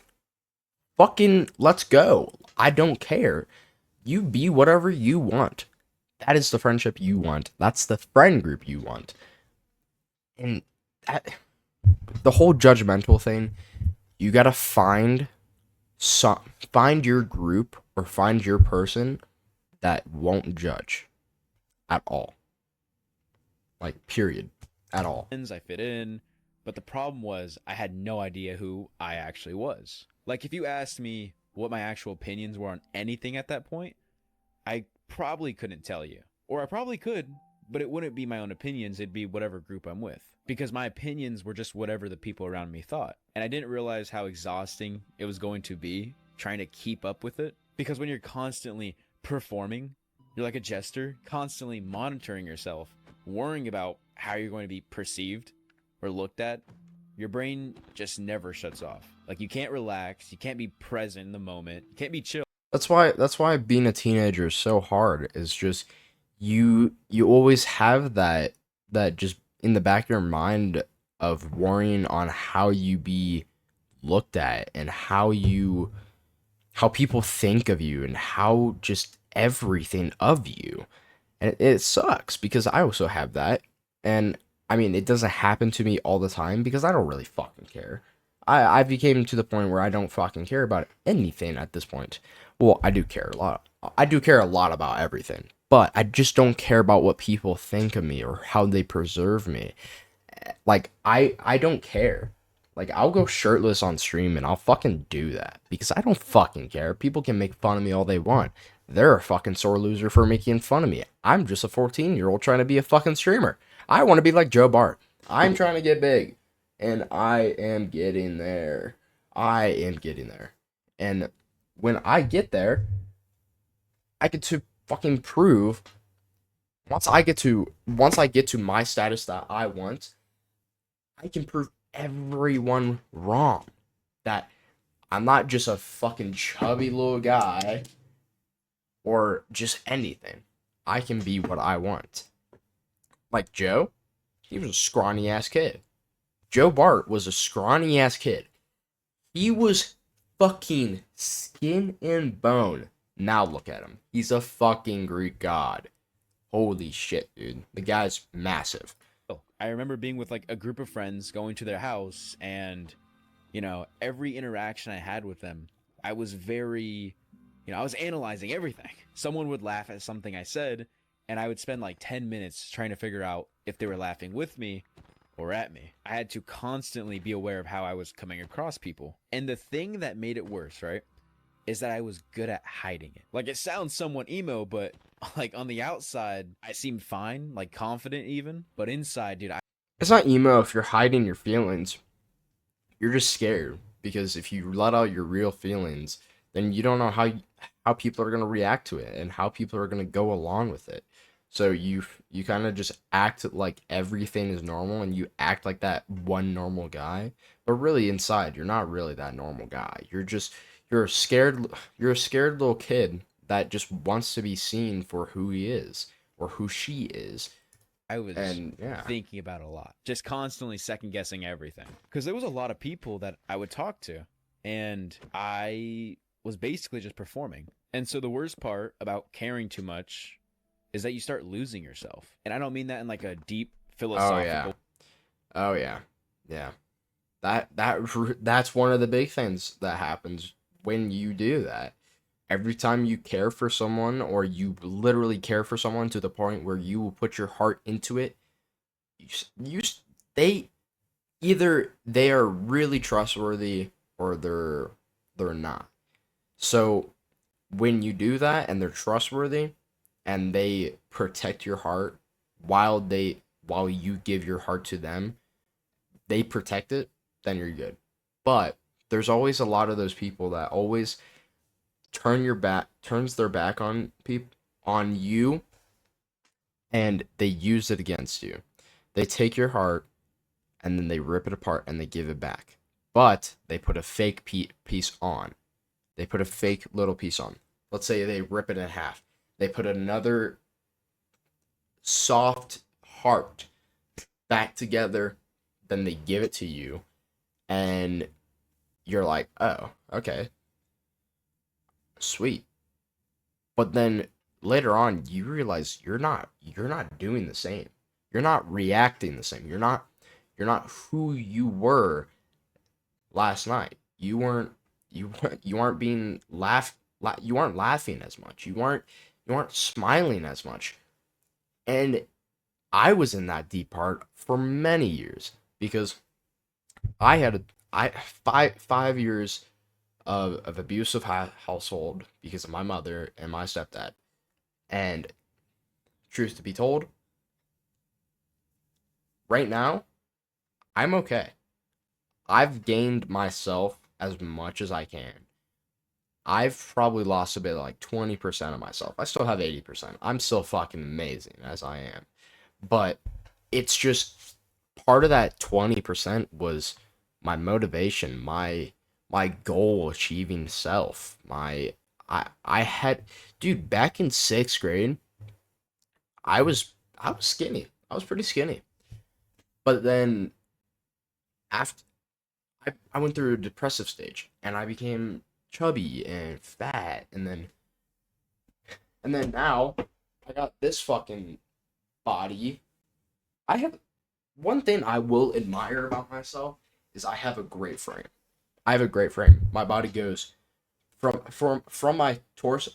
Fucking let's go. I don't care. You be whatever you want. That is the friendship you want. That's the friend group you want. And the whole judgmental thing, you gotta find your group or find your person that won't judge at all. Like, period. At all. I fit in, but the problem was I had no idea who I actually was. Like, if you asked me what my actual opinions were on anything at that point, I probably couldn't tell you. Or I probably could, but it wouldn't be my own opinions, it'd be whatever group I'm with. Because my opinions were just whatever the people around me thought. And I didn't realize how exhausting it was going to be trying to keep up with it. Because when you're constantly performing, you're like a jester, constantly monitoring yourself, worrying about how you're going to be perceived or looked at, your brain just never shuts off. Like, you can't relax, you can't be present in the moment, you can't be chill. That's why being a teenager is so hard. Is just you always have that just in the back of your mind of worrying on how you be looked at and how people think of you and how just everything of you. And it sucks because I also have that. And I mean, it doesn't happen to me all the time because I don't really fucking care. I became to the point where I don't fucking care about anything at this point. Well, I do care a lot. I do care a lot about everything, but I just don't care about what people think of me or how they preserve me. Like, I don't care. Like, I'll go shirtless on stream and I'll fucking do that because I don't fucking care. People can make fun of me all they want. They're a fucking sore loser for making fun of me. I'm just a 14-year-old trying to be a fucking streamer. I want to be like Joe Bart. I'm trying to get big. And I am getting there. I am getting there. And when I get there, I get to fucking prove once I get to my status that I want, I can prove everyone wrong. That I'm not just a fucking chubby little guy or just anything. I can be what I want. Like Joe, he was a scrawny ass kid. Joe Bart was a scrawny ass kid. He was fucking skin and bone. Now look at him. He's a fucking Greek god. Holy shit, dude. The guy's massive. I remember being with like a group of friends, going to their house, and every interaction I had with them, I was very, I was analyzing everything. Someone would laugh at something I said, and I would spend like 10 minutes trying to figure out if they were laughing with me or at me. I had to constantly be aware of how I was coming across people. And the thing that made it worse, right, is that I was good at hiding it. Like, it sounds somewhat emo, but like on the outside, I seemed fine, like confident even. But inside, dude, It's not emo if you're hiding your feelings. You're just scared. Because if you let out your real feelings, then you don't know how people are going to react to it and how people are going to go along with it. So you kind of just act like everything is normal and you act like that one normal guy, but really inside you're not really that normal guy. You're a scared little kid that just wants to be seen for who he is or who she is. I was thinking about it a lot, just constantly second guessing everything, because there was a lot of people that I would talk to and I was basically just performing. And so the worst part about caring too much is that you start losing yourself. And I don't mean that in like a deep philosophical. Oh yeah. That's one of the big things that happens when you do that. Every time you care for someone, or you literally care for someone to the point where you will put your heart into it, they are really trustworthy or they're not. So when you do that and they're trustworthy and they protect your heart while you give your heart to them, they protect it, then you're good. But there's always a lot of those people that always turns their back on you, and they use it against you. They take your heart and then they rip it apart and they give it back. But they put a fake piece on. They put a fake little piece on. Let's say they rip it in half. They put another soft heart back together, then they give it to you, and you're like, oh, okay, sweet. But then later on, you realize you're not doing the same. You're not reacting the same. You're not who you were last night. You weren't laughing as much. You weren't smiling as much. And I was in that deep part for many years because I had 5 years of abusive household because of my mother and my stepdad. And truth to be told, right now, I'm okay. I've gained myself as much as I can. I've probably lost a bit, like 20% of myself. I still have 80%. I'm still fucking amazing as I am. But it's just part of that 20% was my motivation, my goal achieving self. I had, dude, back in 6th grade, I was skinny. I was pretty skinny. But then after I went through a depressive stage and I became chubby and fat and then now I got this fucking body. I have one thing I will admire about myself is I have a great frame. I have a great frame. My body goes from my torso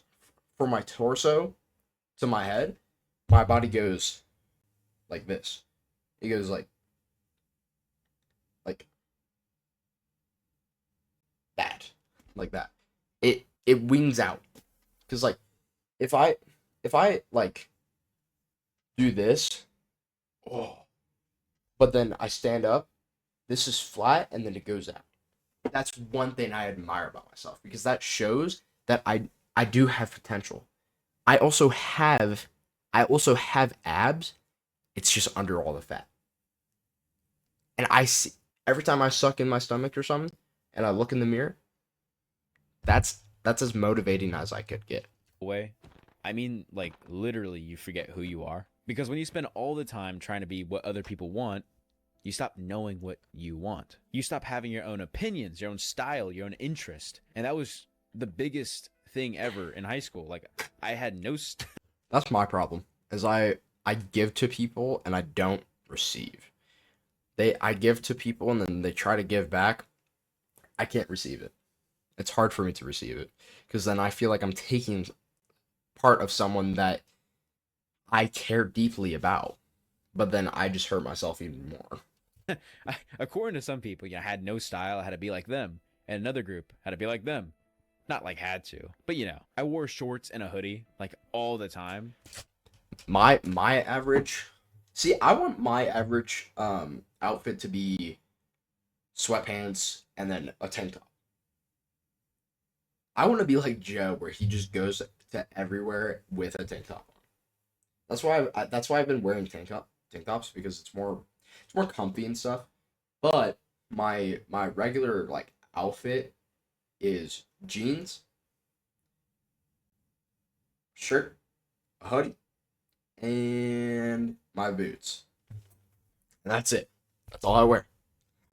to my head. My body goes like this. It goes like that, like that. It wings out because like if I like do this, oh, but then I stand up, this is flat and then it goes out. That's one thing I admire about myself because that shows that I do have potential. I also have I also have abs. It's just under all the fat. And I see every time I suck in my stomach or something and I look in the mirror, that's as motivating as I could get. Way. I mean, like, literally, you forget who you are. Because when you spend all the time trying to be what other people want, you stop knowing what you want. You stop having your own opinions, your own style, your own interest. And that was the biggest thing ever in high school. Like, I had no That's my problem. Is I give to people and I don't receive. I give to people and then they try to give back. I can't receive it. It's hard for me to receive it because then I feel like I'm taking part of someone that I care deeply about, but then I just hurt myself even more. According to some people, I had no style, I had to be like them. And another group had to be like them. Not like had to, but I wore shorts and a hoodie like all the time. My average, see, I want my average outfit to be sweatpants and then a tank top. I want to be like Joe, where he just goes to everywhere with a tank top on. That's why I've been wearing tank tops because it's more comfy and stuff. But my regular like outfit is jeans, shirt, a hoodie, and my boots. And that's it. That's all I wear.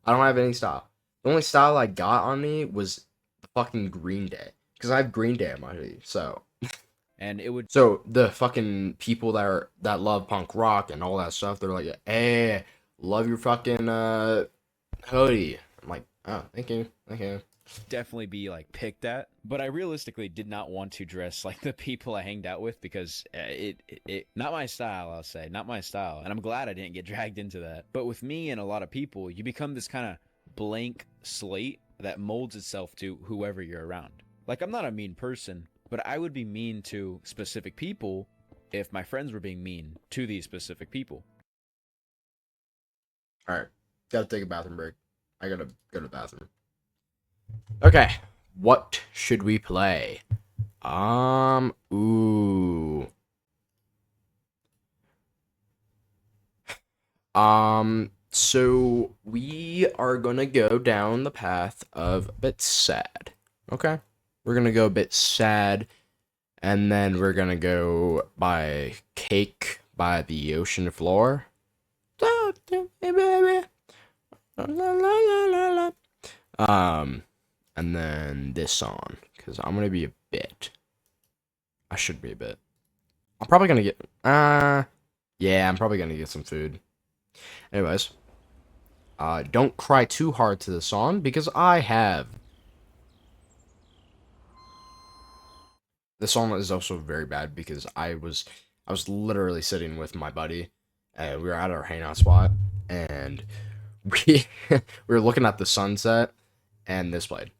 I don't have any style. The only style I got on me was the fucking Green Day. Because I have Green Day on my hoodie. And it would So the fucking people that love punk rock and all that stuff, they're like, hey, love your fucking hoodie. I'm like, oh, thank you. Thank you. definitely be like picked at, but I realistically did not want to dress like the people I hanged out with because it not my style. I'll say not my style, and I'm glad I didn't get dragged into that. But with me and a lot of people, you become this kind of blank slate that molds itself to whoever you're around. Like, I'm not a mean person, but I would be mean to specific people if my friends were being mean to these specific people. All right, gotta take a bathroom break. I gotta go to the bathroom. Okay, what should we play? Ooh. So we are gonna go down the path of a bit sad. Okay? We're gonna go a bit sad, and then we're gonna go by Cake by the Ocean Floor. And then this song, because I'm gonna be a bit. I should be a bit. I'm probably gonna get, yeah, I'm probably gonna get some food. Anyways, don't cry too hard to the song, because I have. This song is also very bad, because I was literally sitting with my buddy, and we were at our hangout spot, and we, we were looking at the sunset, and this played.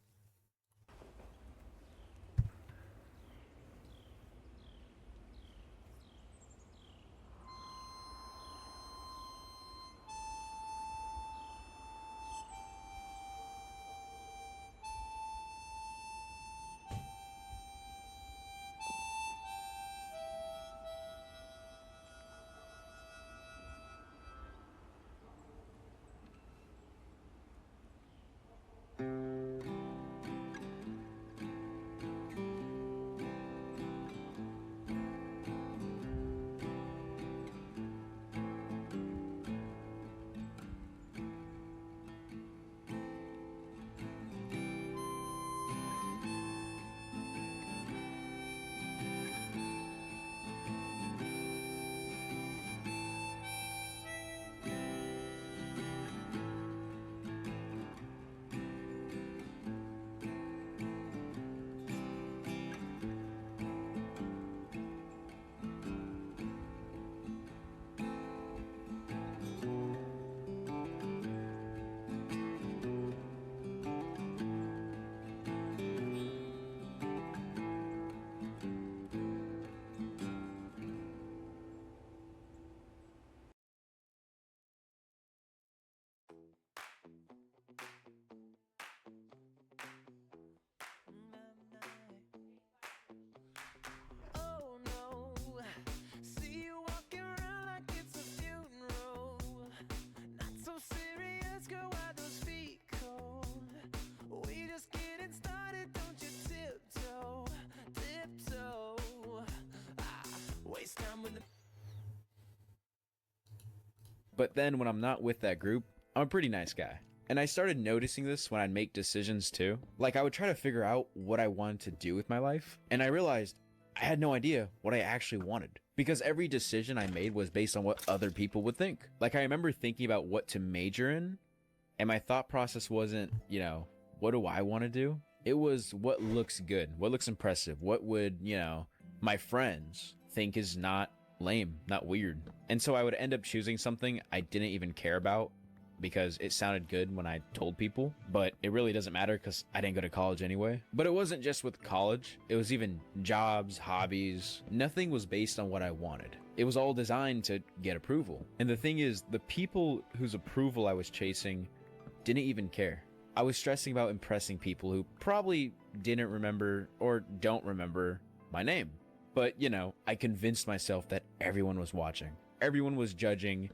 But then when I'm not with that group, I'm a pretty nice guy. And I started noticing this when I'd make decisions too. Like I would try to figure out what I wanted to do with my life, and I realized I had no idea what I actually wanted. Because every decision I made was based on what other people would think. Like I remember thinking about what to major in, and my thought process wasn't, what do I want to do? It was what looks good, what looks impressive, what would, my friends think is not lame, not weird. And so I would end up choosing something I didn't even care about because it sounded good when I told people, but it really doesn't matter because I didn't go to college anyway. But it wasn't just with college, it was even jobs, hobbies. Nothing was based on what I wanted. It was all designed to get approval. And the thing is, the people whose approval I was chasing didn't even care. I was stressing about impressing people who probably didn't remember or don't remember my name. But, I convinced myself that everyone was watching, everyone was judging,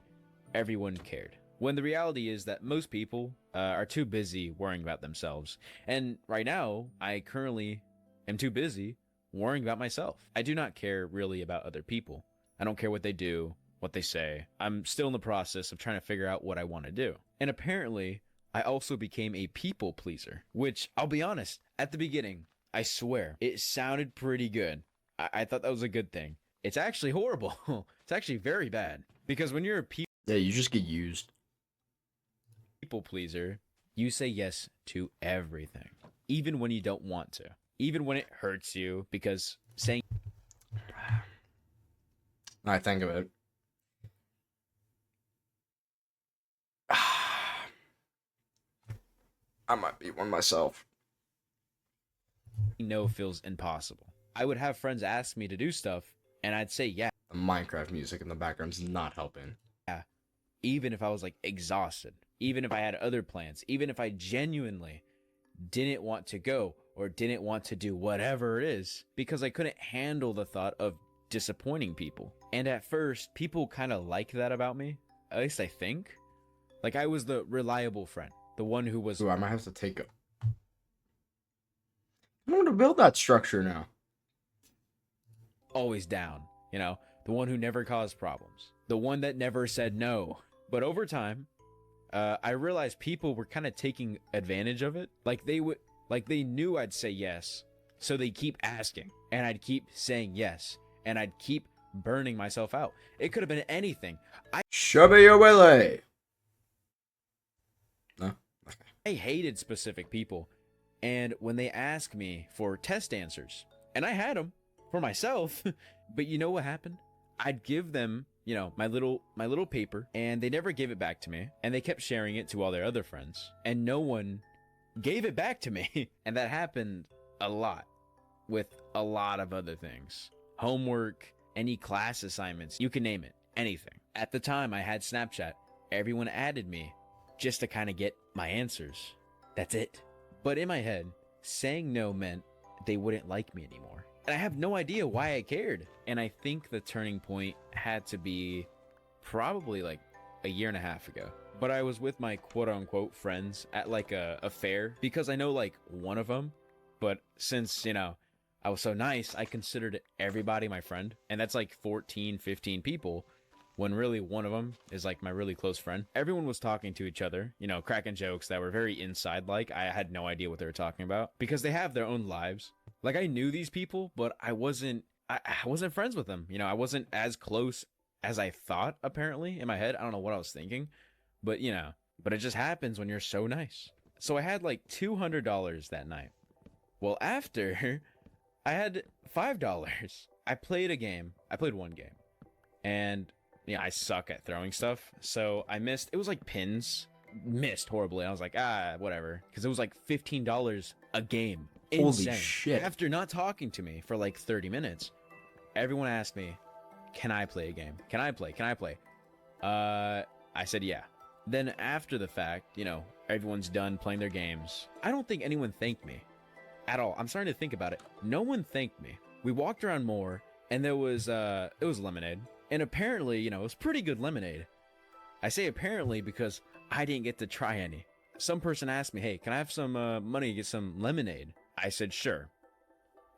everyone cared. When the reality is that most people are too busy worrying about themselves. And right now, I currently am too busy worrying about myself. I do not care really about other people. I don't care what they do, what they say. I'm still in the process of trying to figure out what I want to do. And apparently, I also became a people pleaser, which I'll be honest, at the beginning, I swear, it sounded pretty good. I thought that was a good thing. It's actually horrible. It's actually very bad. Because when you're a Yeah, you just get used. people pleaser, you say yes to everything, even when you don't want to, even when it hurts you, because saying I think of it. I might be one myself. no feels impossible. I would have friends ask me to do stuff, and I'd say yeah, The Minecraft music in the background's not helping. even if I was like exhausted, even if I had other plans, even if I genuinely didn't want to go or didn't want to do whatever it is, because I couldn't handle the thought of disappointing people. And at first, people kind of liked that about me, at least I think. Like I was the reliable friend, the one who was Ooh, I might have to take a... I want to build that structure now. always down, the one who never caused problems, the one that never said no. But over time, I realized people were kind of taking advantage of it. Like they knew I'd say yes, so they keep asking, and I'd keep saying yes, and I'd keep burning myself out. It could have been anything. Shove your willy. No? I hated specific people, and when they asked me for test answers, and I had them for myself, but you know what happened? I'd give them, my little paper, and they never gave it back to me, and they kept sharing it to all their other friends, and no one gave it back to me. And that happened a lot with a lot of other things. Homework, any class assignments, you can name it, anything. At the time I had Snapchat, everyone added me just to kind of get my answers. That's it. But in my head, saying no meant they wouldn't like me anymore. And I have no idea why I cared. And I think the turning point had to be probably like a year and a half ago. But I was with my quote unquote friends at like a fair, because I know like one of them. But since, I was so nice, I considered everybody my friend. And that's like 14, 15 people, when really one of them is like my really close friend. Everyone was talking to each other, cracking jokes that were very inside like. I had no idea what they were talking about because they have their own lives. Like I knew these people, but I wasn't friends with them. I wasn't as close as I thought, apparently, in my head. I don't know what I was thinking, but but it just happens when you're so nice. So I had like $200 that night. Well, after I had $5. I played one game, and I suck at throwing stuff, so I missed. It was like pins. Missed horribly. I was like, whatever, because it was like $15 a game. Insane. Holy shit. After not talking to me for like 30 minutes, everyone asked me, can I play a game? Can I play? I said yeah. Then after the fact, everyone's done playing their games. I don't think anyone thanked me at all. I'm starting to think about it. No one thanked me. We walked around more, and it was lemonade. And apparently, it was pretty good lemonade. I say apparently because I didn't get to try any. Some person asked me, hey, can I have some money to get some lemonade? I said, sure.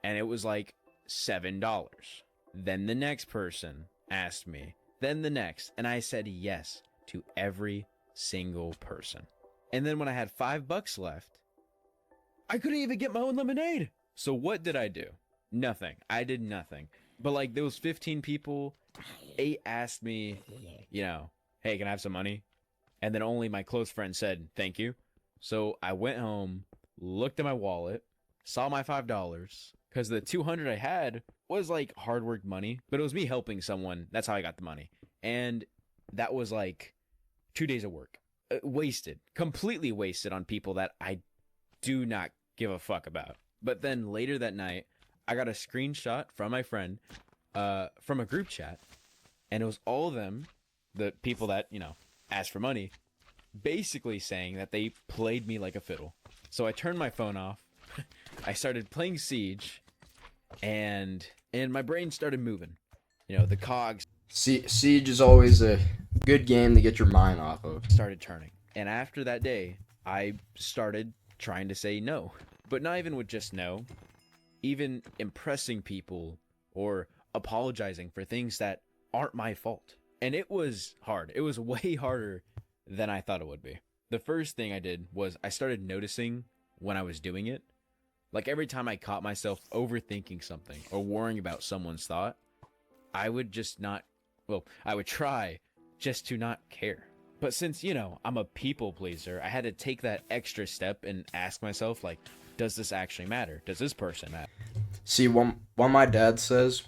And it was like $7. Then the next person asked me. Then the next. And I said yes. to every single person. And then when I had $5 left, I couldn't even get my own lemonade. So what did I do? Nothing. I did nothing. But like those 15 people, 8 asked me, you know, hey, can I have some money? And then only my close friend said, thank you. So I went home, looked at my wallet, saw my $5, because the 200 I had was like hard work money, but it was me helping someone. That's how I got the money. And that was like 2 days of work. Wasted. Completely wasted on people that I do not give a fuck about. But then later that night, I got a screenshot from my friend from a group chat, and it was all of them, the people that, you know, asked for money, basically saying that they played me like a fiddle. So I turned my phone off. I started playing Siege, and my brain started moving. You know, the cogs Siege is always a good game to get your mind off of. started turning. And after that day, I started trying to say no. But not even with just no, even impressing people or apologizing for things that aren't my fault. And it was hard. It was way harder than I thought it would be. The first thing I did was I started noticing when I was doing it. Like every time I caught myself overthinking something or worrying about someone's thought, I would just not, well, I would try just to not care. But since, you know, I'm a people pleaser, I had to take that extra step and ask myself, like, does this actually matter? Does this person matter? See, what my dad says,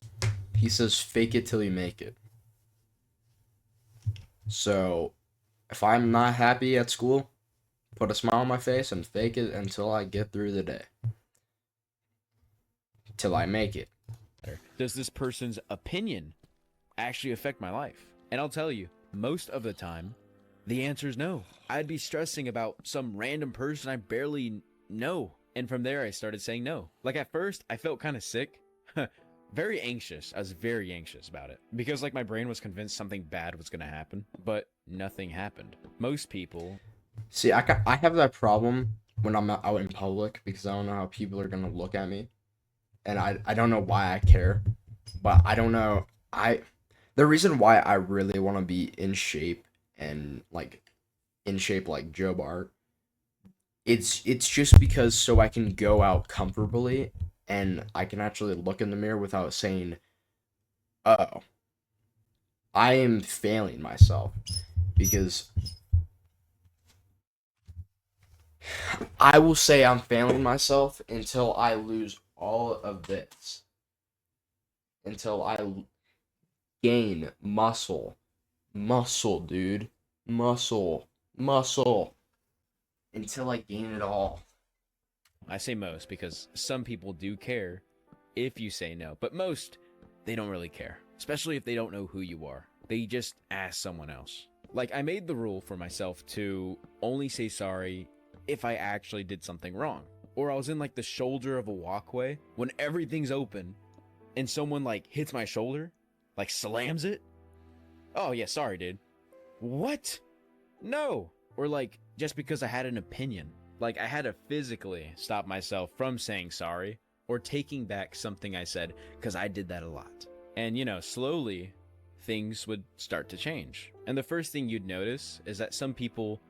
he says fake it till you make it. So, if I'm not happy at school, put a smile on my face and fake it until I get through the day. Till I make it. Does this person's opinion actually affect my life? And I'll tell you, most of the time, the answer is no. I'd be stressing about some random person I barely know. And from there, I started saying no. Like at first, I felt kind of sick. Very anxious. I was very anxious about it. Because like my brain was convinced something bad was going to happen. But nothing happened. Most people... See, I have that problem when I'm out in public because I don't know how people are going to look at me. And I don't know why I care. But I don't know. The reason why I really want to be in shape and like in shape like Joe Bart, it's just because so I can go out comfortably and I can actually look in the mirror without saying, oh, I am failing myself. Because I will say I'm failing myself until I lose all of this. Until I gain muscle, dude, muscle, until I gain it all. I say most because some people do care if you say no, but most, they don't really care, especially if they don't know who you are. They just ask someone else. Like I made the rule for myself to only say sorry if I actually did something wrong, or I was in like the shoulder of a walkway when everything's open and someone like hits my shoulder, like slams it. Oh yeah, sorry, dude. What? No. Or like just because I had an opinion. Like I had to physically stop myself from saying sorry or taking back something I said because I did that a lot. And you know, slowly things would start to change. And the first thing you'd notice is that some people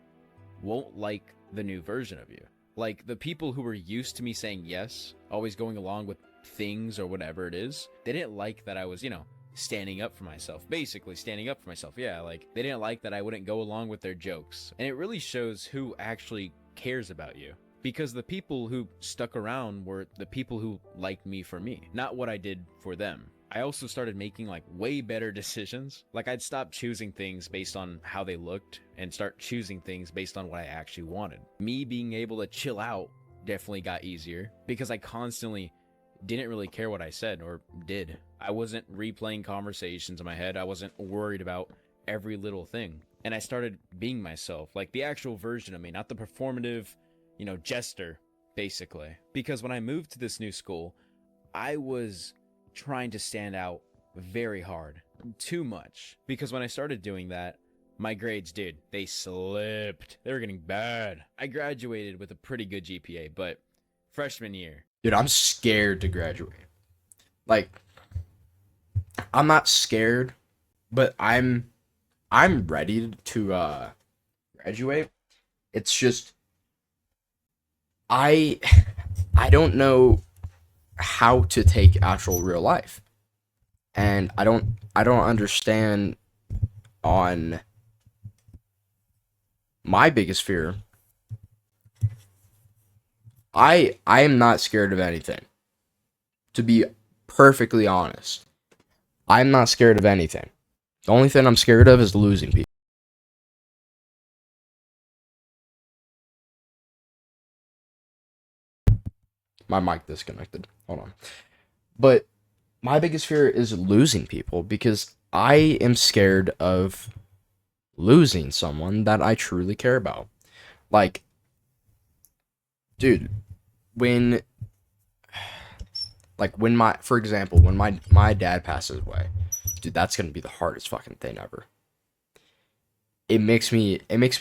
won't like the new version of you. Like the people who were used to me saying yes, always going along with things or whatever it is, they didn't like that I was, you know, standing up for myself. Basically standing up for myself. Yeah, like they didn't like that I wouldn't go along with their jokes. And it really shows who actually cares about you. Because the people who stuck around were the people who liked me for me, not what I did for them. I also started making like way better decisions. Like I'd stop choosing things based on how they looked and start choosing things based on what I actually wanted. Me being able to chill out definitely got easier because I constantly didn't really care what I said or did. I wasn't replaying conversations in my head. I wasn't worried about every little thing. And I started being myself, like the actual version of me, not the performative, you know, jester, basically. Because when I moved to this new school, I was trying to stand out very hard, too much. Because when I started doing that, my grades, dude, they slipped. They were getting bad. I graduated with a pretty good GPA, but freshman year. Dude, I'm scared to graduate. Like, I'm not scared, but I'm I'm ready to graduate. It's just I I don't know how to take actual real life. And I don't understand on my biggest fear. I am not scared of anything. To be perfectly honest, I'm not scared of anything. The only thing I'm scared of is losing people. My mic disconnected. Hold on. But my biggest fear is losing people because I am scared of losing someone that I truly care about. Like, dude, when when for example, when my dad passes away, dude, that's gonna be the hardest fucking thing ever. It makes me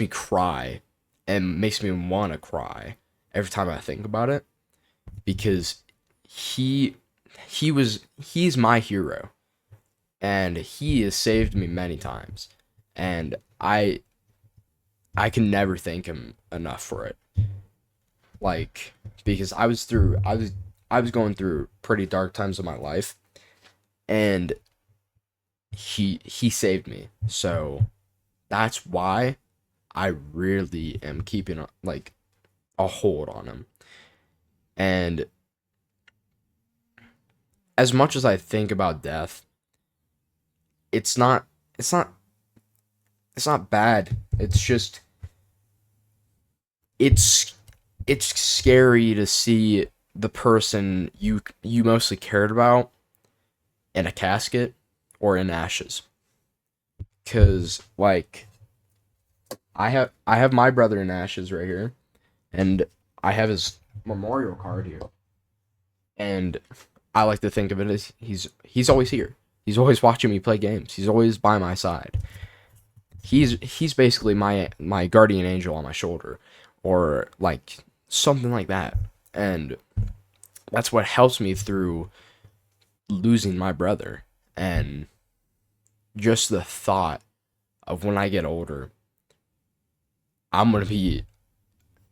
cry and makes me want to cry every time I think about it because he he's my hero and he has saved me many times and I can never thank him enough for it. Like, because I was going through pretty dark times of my life and he saved me. So that's why I really am keeping like a hold on him. And as much as I think about death, it's not it's not it's not bad. It's just it's it's scary to see the person you mostly cared about in a casket or in ashes. Cause like I have my brother in ashes right here, and I have his memorial card here. And I like to think of it as he's always here. He's always watching me play games. He's always by my side. He's basically my guardian angel on my shoulder, or like something like that. And that's what helps me through losing my brother. And just the thought of when I get older, I'm gonna be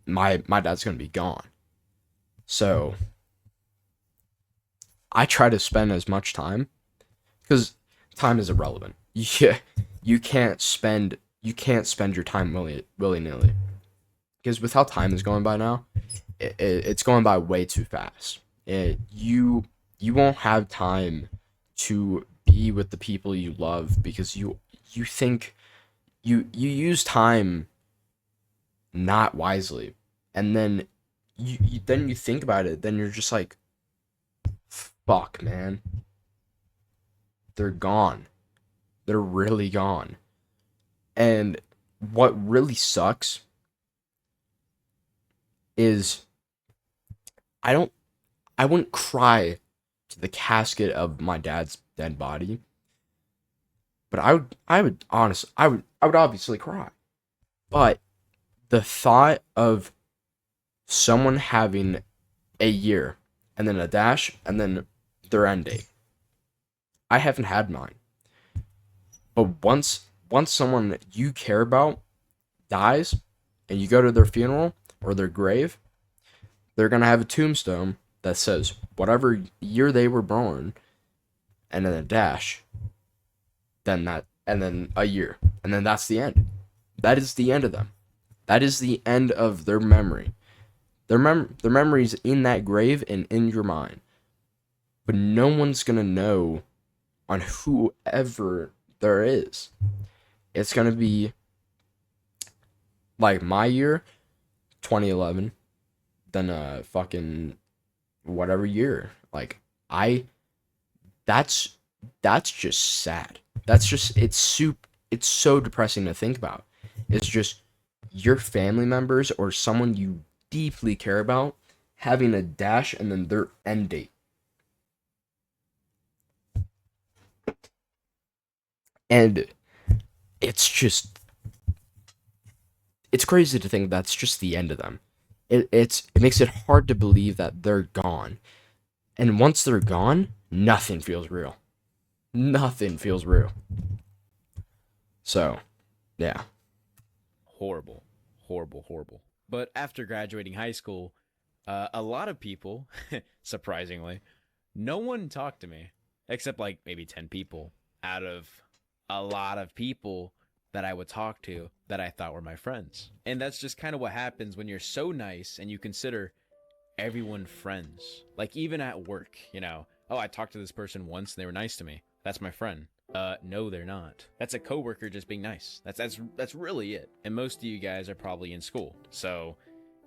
my dad's gonna be gone. So I try to spend as much time because time is irrelevant. Yeah, you can't spend your time willy nilly because with how time is going by now, it's going by way too fast. You won't have time to be with the people you love because you think you use time not wisely, and then you think about it, then you're just like, fuck, man, they're gone. They're really gone. And what really sucks is I don't I wouldn't cry to the casket of my dad's dead body, but I would obviously cry. But the thought of someone having a year and then a dash and then their end date. I haven't had mine. But once someone you care about dies and you go to their funeral or their grave, they're going to have a tombstone that says whatever year they were born and then a dash, and then a year, and then that's the end. That is the end of them. That is the end of their memory. Their memory's in that grave and in your mind. But no one's going to know on whoever there is. It's going to be like my year, 2011, then fucking whatever year. Like that's just sad. It's so depressing to think about. It's just your family members or someone you deeply care about having a dash and then their end date. And it's crazy to think that's just the end of them. It makes it hard to believe that they're gone. And once they're gone, nothing feels real. Nothing feels real. So, yeah. Horrible, horrible, horrible. But after graduating high school, a lot of people, surprisingly, no one talked to me except like maybe 10 people out of a lot of people that I would talk to that I thought were my friends. And that's just kind of what happens when you're so nice and you consider everyone friends. Like even at work, you know, oh, I talked to this person once and they were nice to me. That's my friend. No, they're not. That's a coworker just being nice. That's really it. And most of you guys are probably in school. So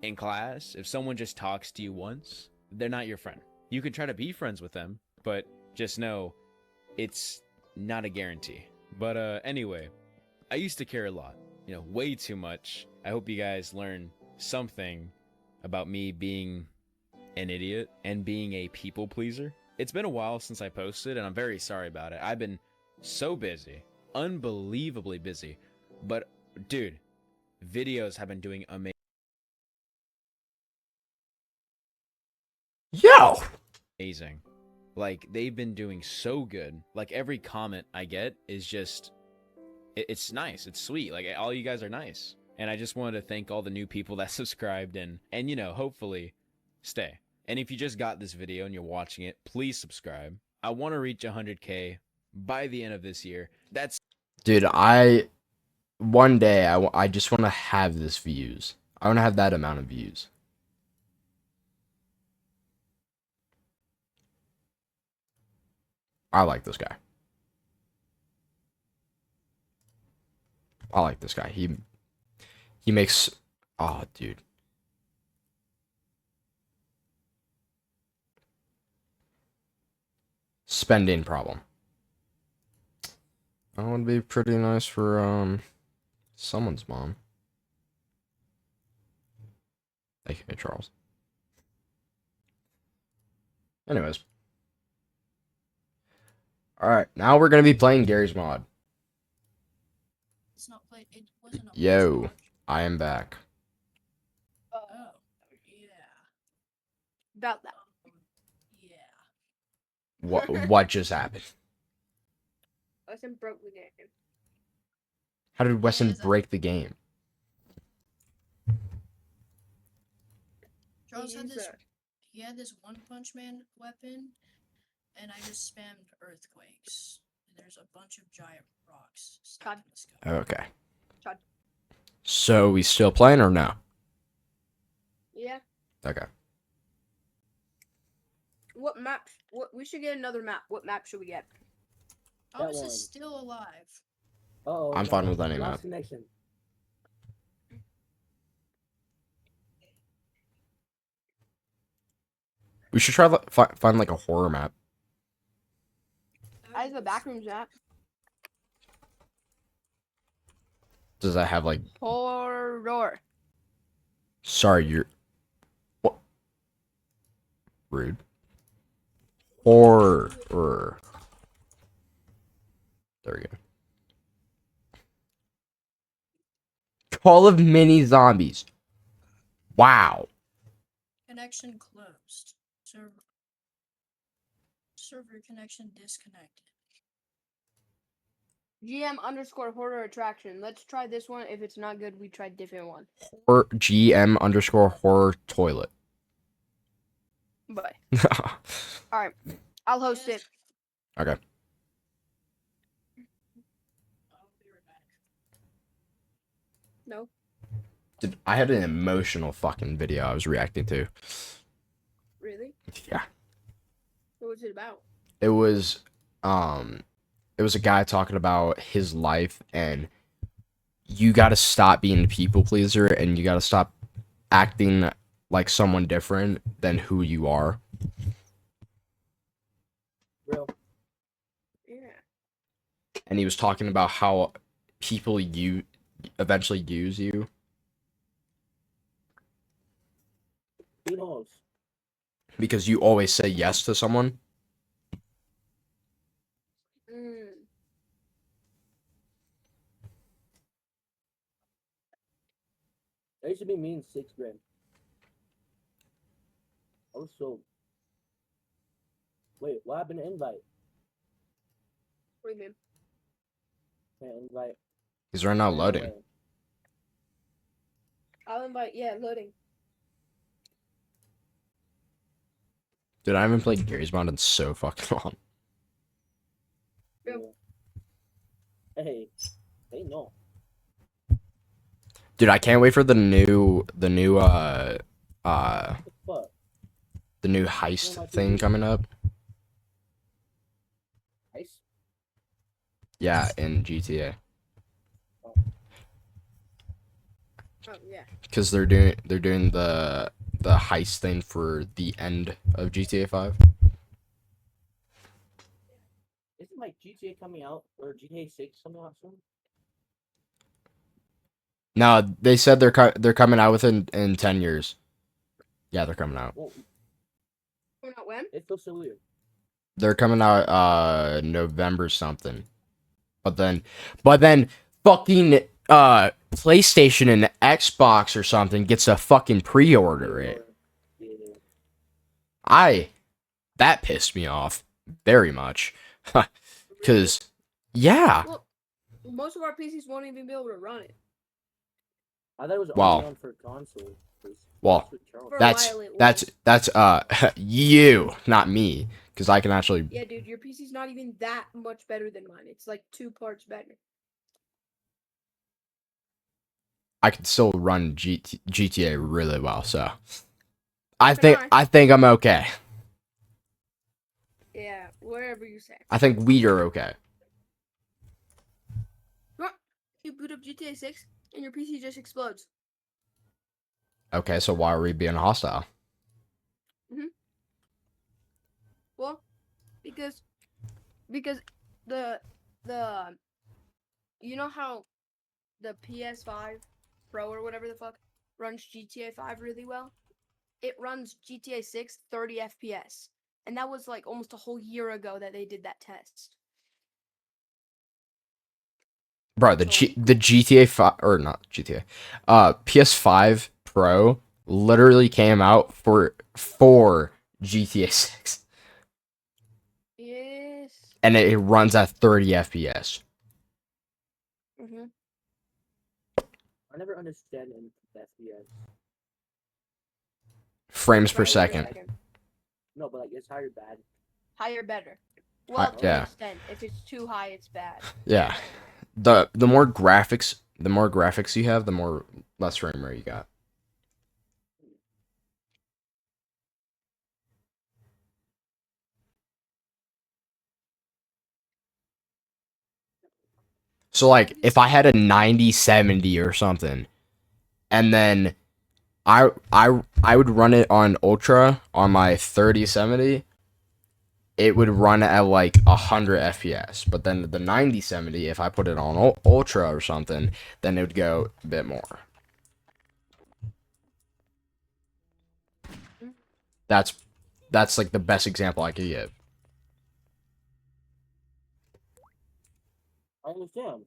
in class, if someone just talks to you once, they're not your friend. You can try to be friends with them, but just know it's not a guarantee. But anyway, I used to care a lot, you know, way too much. I hope you guys learn something about me being an idiot and being a people pleaser. It's been a while since I posted, and I'm very sorry about it. I've been so busy, unbelievably busy. But dude, videos have been doing amazing. Like they've been doing so good. Like every comment I get is just it's nice, it's sweet. Like all you guys are nice. And I just wanted to thank all the new people that subscribed and you know, hopefully stay. And if you just got this video and you're watching it, please subscribe. I want to reach 100K by the end of this year. That's Dude, one day I just want to have this views. I want to have that amount of views. I like this guy. I like this guy. He makes, oh dude. Spending problem. That would be pretty nice for someone's mom. AKA Charles. Anyways. Alright, now we're gonna be playing Gary's mod. It's not played. It wasn't a Yo, I am back. Oh, yeah. About that. Yeah. What just happened? Weston broke the game. How did Weston is that- break the game? Charles had Use this. that. He had this One Punch Man weapon, and I just spammed earthquakes. And there's a bunch of giant rocks stuck in the sky. Okay. Chad. So we still playing or no? Yeah. Okay. What map? What we should get another map. What map should we get? How is this still alive? Oh, I'm fine with any map. Connection. We should try to find like a horror map. I have the backrooms map. Does that have like? Horror. Sorry, you're. What? Rude. Horror. There we go. Call of Mini Zombies. Wow. Connection closed. Server connection disconnected. GM_horror attraction. Let's try this one. If it's not good, we try different one. Or GM_horror toilet. Bye. Alright. I'll host it. Okay. I'll be right back. No. Dude, I had an emotional fucking video I was reacting to. Really? Yeah. What was it about? It was a guy talking about his life, and you got to stop being a people pleaser, and you got to stop acting like someone different than who you are. Real. Yeah. And he was talking about how people eventually use you. Who knows? Because you always say yes to someone. That used to be me in 6th grade. I was so. Wait, what happened to invite? What do you mean? Can't invite. He's right now No loading. way. I'll invite. Yeah, loading. Dude, I haven't played Gary's Mod in so fucking long. Yeah. Hey, they know. Dude, I can't wait for the new What the fuck? the new my heist thing TV. coming up. Ice? Yeah, in GTA. Oh yeah. Because they're doing the heist thing for the end of GTA 5. Isn't like GTA coming out or GTA 6 coming out soon? No, they said they're coming out within in 10 years. Yeah, they're coming out. Well, Coming out when? it feels so weird. They're coming out November something. But then fucking PlayStation and Xbox or something gets a fucking pre-order it. Yeah. That pissed me off very much. Cause yeah. Well, most of our PCs won't even be able to run it. I thought it was Well, only on for console. well, For a that's while it was. that's you, not me, because I can actually. Yeah, dude, your PC's not even that much better than mine. It's like 2 parts better. I can still run GTA really well, so I. I think I'm okay. Yeah, whatever you say. I think we are okay. You boot up GTA 6 and your PC just explodes. Okay, so why are we being hostile? Well, because the you know how the PS5 Pro or whatever the fuck runs GTA 5 really well? It runs GTA 6 30 FPS. And that was like almost a whole year ago that they did that test. Bro, the GTA 5 or not GTA. PS5 Pro literally came out for GTA 6. Yes. And it runs at 30 FPS. Mhm. I never understand in FPS. Frames per second. No, but like it's higher bad. Higher better. Well, to yeah. an extent. If it's too high, it's bad. Yeah. The more graphics you have, the more less frame rate you got. So like if I had a 9070 or something, and then I would run it on Ultra on my 3070, it would run at like 100 FPS. But then the 9070, if I put it on Ultra or something, then it would go a bit more. That's like the best example I could give. I understand.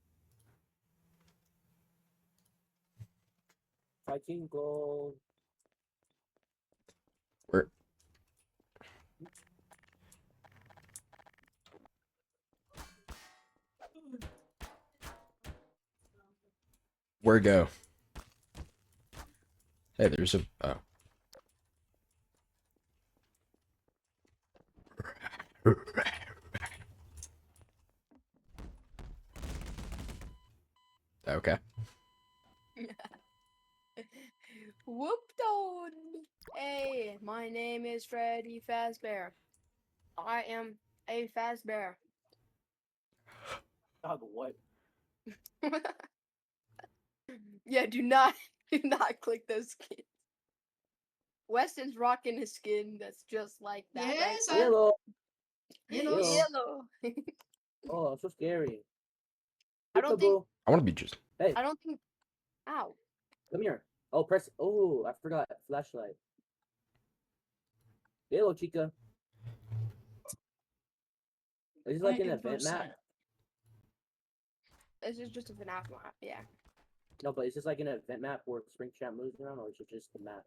15 gold. Where go? Hey, there's a. Oh. Okay. Whooped on. Hey, my name is Freddy Fazbear. I am a Fazbear. Dog, what? Yeah, do not click those skins. Weston's rocking his skin that's just like that. Yes, right? Yellow. Yellow. Oh, so scary. I don't think. I want to be just. Hey, I don't think. Ow. come here. Oh, press. Oh, I forgot. Flashlight. Hello, Chica. Is this like an event map? This is just a FNAF map, yeah. No, but is this like an event map where Spring Champ moves around, or is it just the map?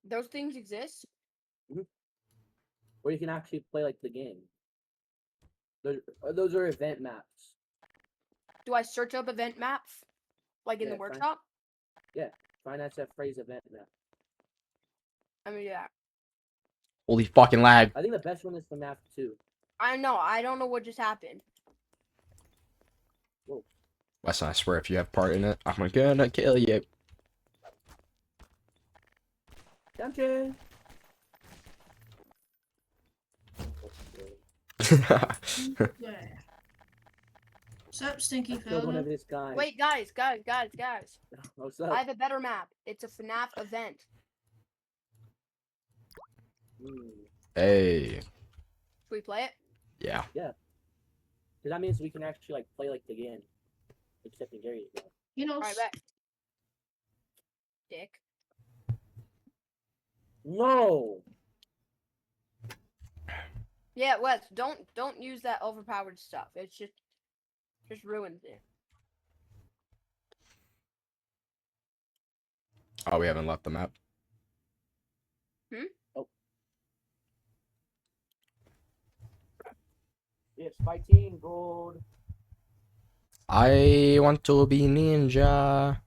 Those things exist. Where you can actually play like the game. Those are event maps. Do I search up event map? Like in the Yeah, fine. workshop? Find that phrase event map. I mean, yeah. Holy fucking lag. I think the best one is the map 2. I know. I don't know what just happened. Weston, I swear, if you have part in it, I'm gonna kill you. Gotcha. Yeah. Sup, stinky Killed one of fella? his guys. Wait, guys. What's I up? have a better map. It's a FNAF event. Hey. Should we play it? Yeah. Yeah. Because that means we can actually like play like the game. Except in Gary's map. You know, Alright, bet. Dick. No! Yeah, Wes, don't use that overpowered stuff. It's just ruins it. Oh, we haven't left the map. Oh. Yes, 15 gold. I want to be ninja.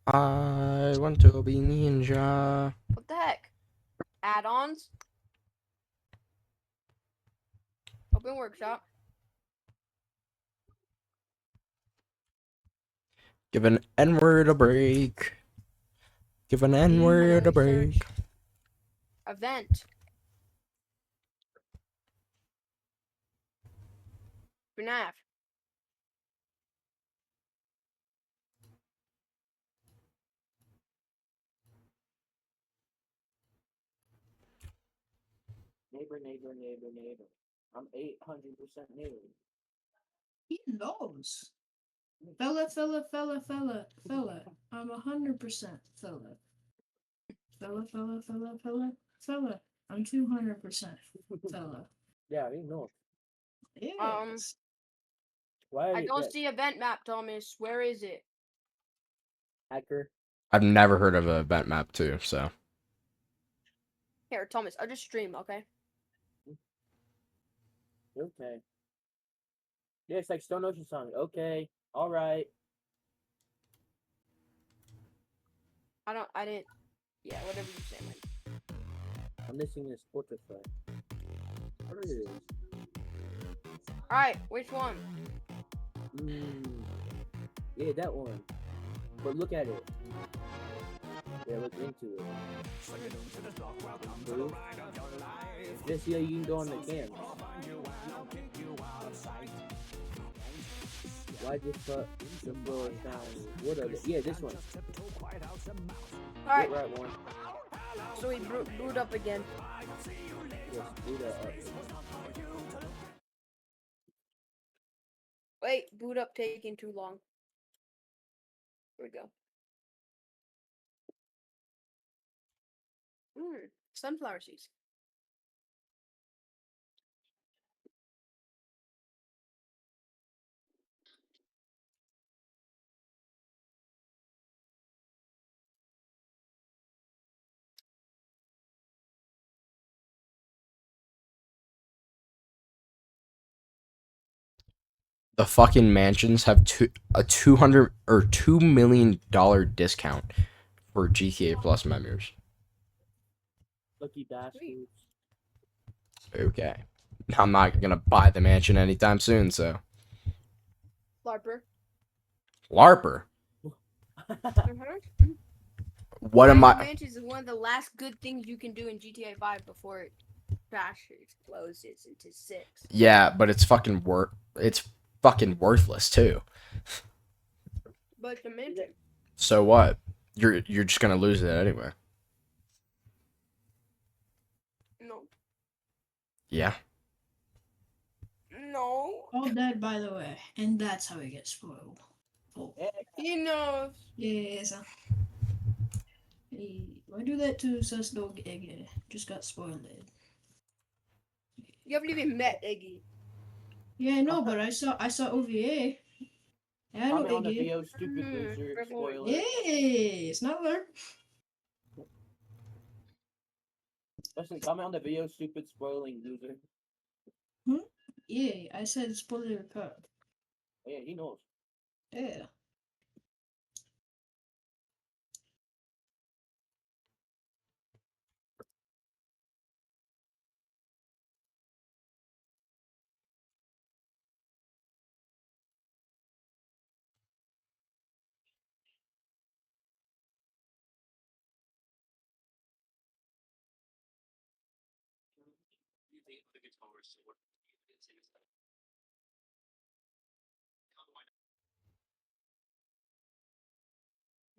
I want to be ninja. What the heck? Add-ons? Open workshop. Give an N-word a break. Give an N-word a break. Search. Event. FNAF. Neighbor. I'm 800% neighbor. he knows. Fella. I'm 100% fella. Fella. I'm 200% fella. Yeah, he knows. Yes. Why? I don't see event map, Thomas. Where is it? Hacker. I've never heard of an event map too, so. Here, Thomas, I'll just stream, okay? Okay. Yeah, it's like Stone Ocean song. Okay. Alright. I didn't. Yeah, whatever you say, man. I'm missing this Spotify. What is it? Alright, which one? Yeah, that one. But look at it. Yeah, look into it. Blue. Just see how you can go on the cam. Why just put the floor down? What are they? Yeah, this one. Alright, Right one. so we boot up again. Yes, do that up. Wait, boot up taking too long. Here we go. Sunflower seeds. The fucking mansions have a $2 million discount for GTA Plus members. Lucky bastards. Okay. I'm not gonna buy the mansion anytime soon, so. LARPer. LARPer? Mm-hmm. What am I? Mansions is one of the last good things you can do in GTA 5 before it crashes, closes into 6. Yeah, but it's fucking worthless too. But it's a mansion. So what? You're just gonna lose it anyway. No. Yeah. No. All dead, by the way. And that's how he gets spoiled. Oh. He knows. Yes. Hey, why do that to sus dog Eggy? Just got spoiled. You haven't even met Iggy. Yeah, I know, but I saw OVA. Yeah, I know Comment on the Iggy. video, stupid loser, spoiler. Hey, it's not there. Listen, comment on the video, stupid spoiling loser. Yeah, I said spoiler cut. Yeah, he knows. Yeah.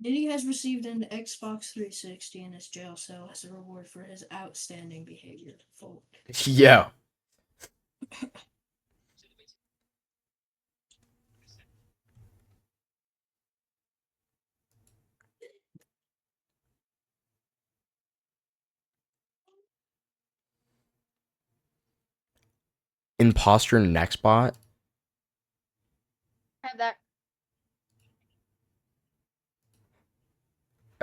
Diddy has received an Xbox 360 in his jail cell as a reward for his outstanding behavior. Fold. Yeah. Imposter next bot. Have that.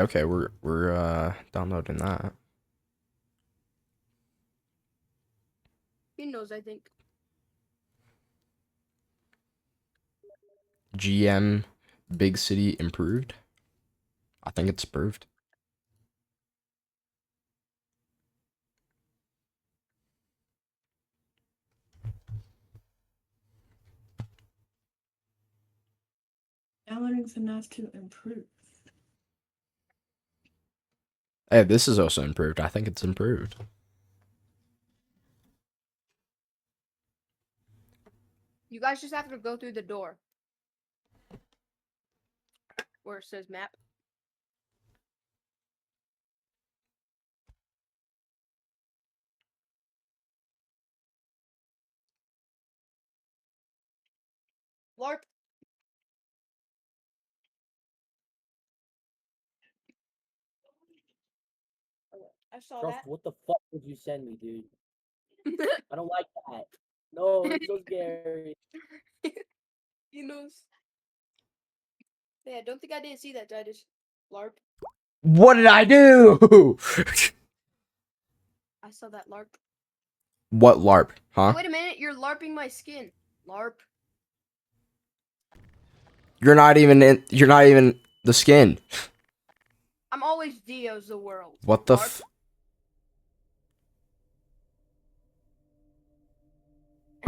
Okay, we're downloading that. He knows, I think. GM Big City improved. I think it's improved. Downloading FNAF to improve. Hey, this is also improved. I think it's improved. You guys just have to go through the door. Where it says map. LARP. I saw Trust, that. what the fuck did you send me, dude? I don't like that. No, it's so scary. He knows. Yeah, don't think I didn't see that, Titus. LARP. What did I do? I saw that LARP. What LARP? Huh? Hey, wait a minute, you're LARPing my skin. LARP. You're not even the skin. I'm always Dio's the world. What the LARP.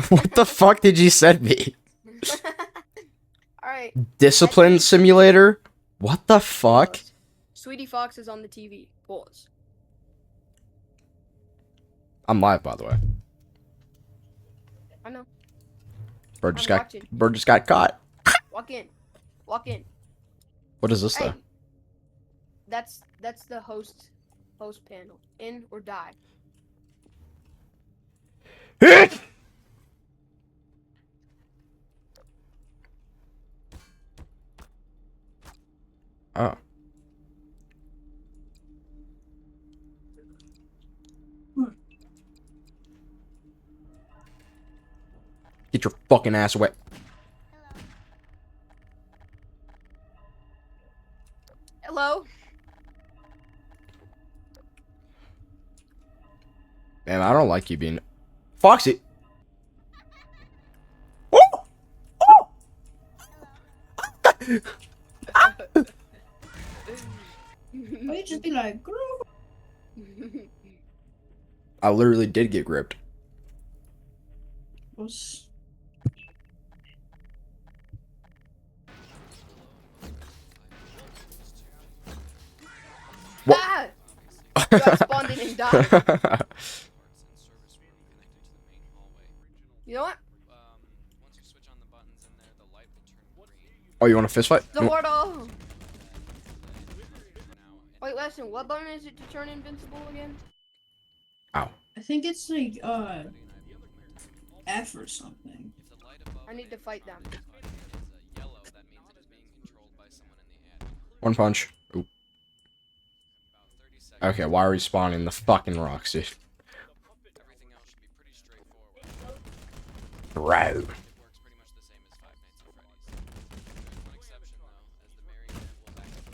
What the fuck did you send me? Alright. Discipline simulator? What the fuck? Pause. Sweetie Fox is on the TV. Pause. I'm live, by the way. I know. Bird just I'm got watching. Bird just got caught. Walk in. Walk in. What is this Hey. though? That's the host panel. In or die. Oh. Get your fucking ass away. Hello. Man, I don't like you being Foxy. Why you just be like, girl? I literally did get gripped. Was What? Ah! I spawned in and died. You know what? Oh, you want a fist fight? The portal. Wait, listen. What button is it to turn invincible again? Ow. I think it's like F or something. I need to fight them. One punch. Oop. Okay, why are we spawning the fucking rocks, dude? Bro.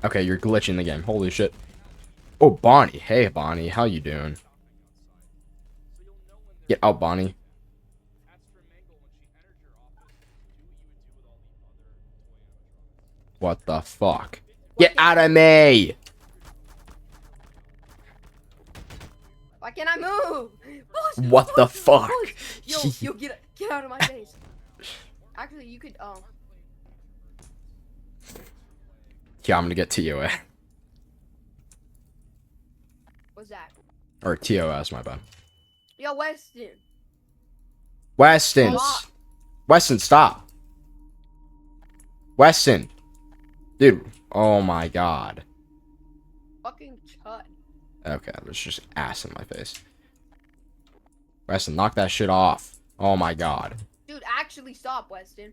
Okay, you're glitching the game. Holy shit. Oh, Bonnie. Hey, Bonnie. How you doing? Get out, Bonnie. What the fuck? Get out of me! Why can't I move? Push, What the push, fuck? push. Yo, get out of my face. Actually, you could, Yeah, I'm gonna get TOA. what's that? Or TOS, my bad. Yo, Weston. Weston! Stop. Weston, stop! Weston! Dude, oh my god. Fucking chud. Okay, there's just ass in my face. Weston, knock that shit off. Oh my god. Dude, actually stop, Weston.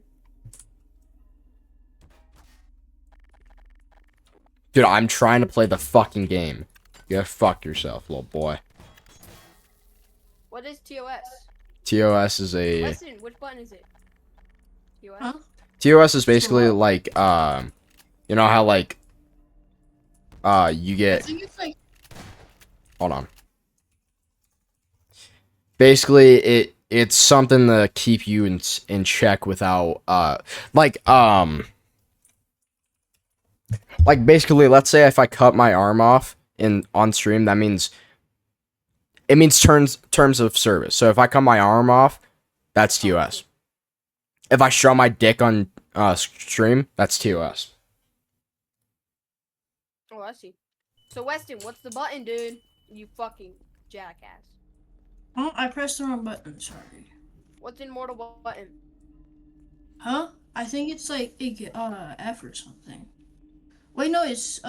Dude, I'm trying to play the fucking game. You gotta fuck yourself, little boy. What is TOS? TOS is a... Weston, which button is it? TOS? Huh? TOS is basically like, you know how like, you I get... think it's like Hold on. Basically, it's something to keep you in check without, like basically, let's say if I cut my arm off on stream, that means it means terms of service. So if I cut my arm off, that's TOS. If I show my dick on stream, that's TOS. Oh, I see. So, Weston, what's the button, dude? You fucking jackass. oh, I pressed the wrong button. Sorry. What's in mortal button? Huh? I think it's like F or something. Wait, no, it's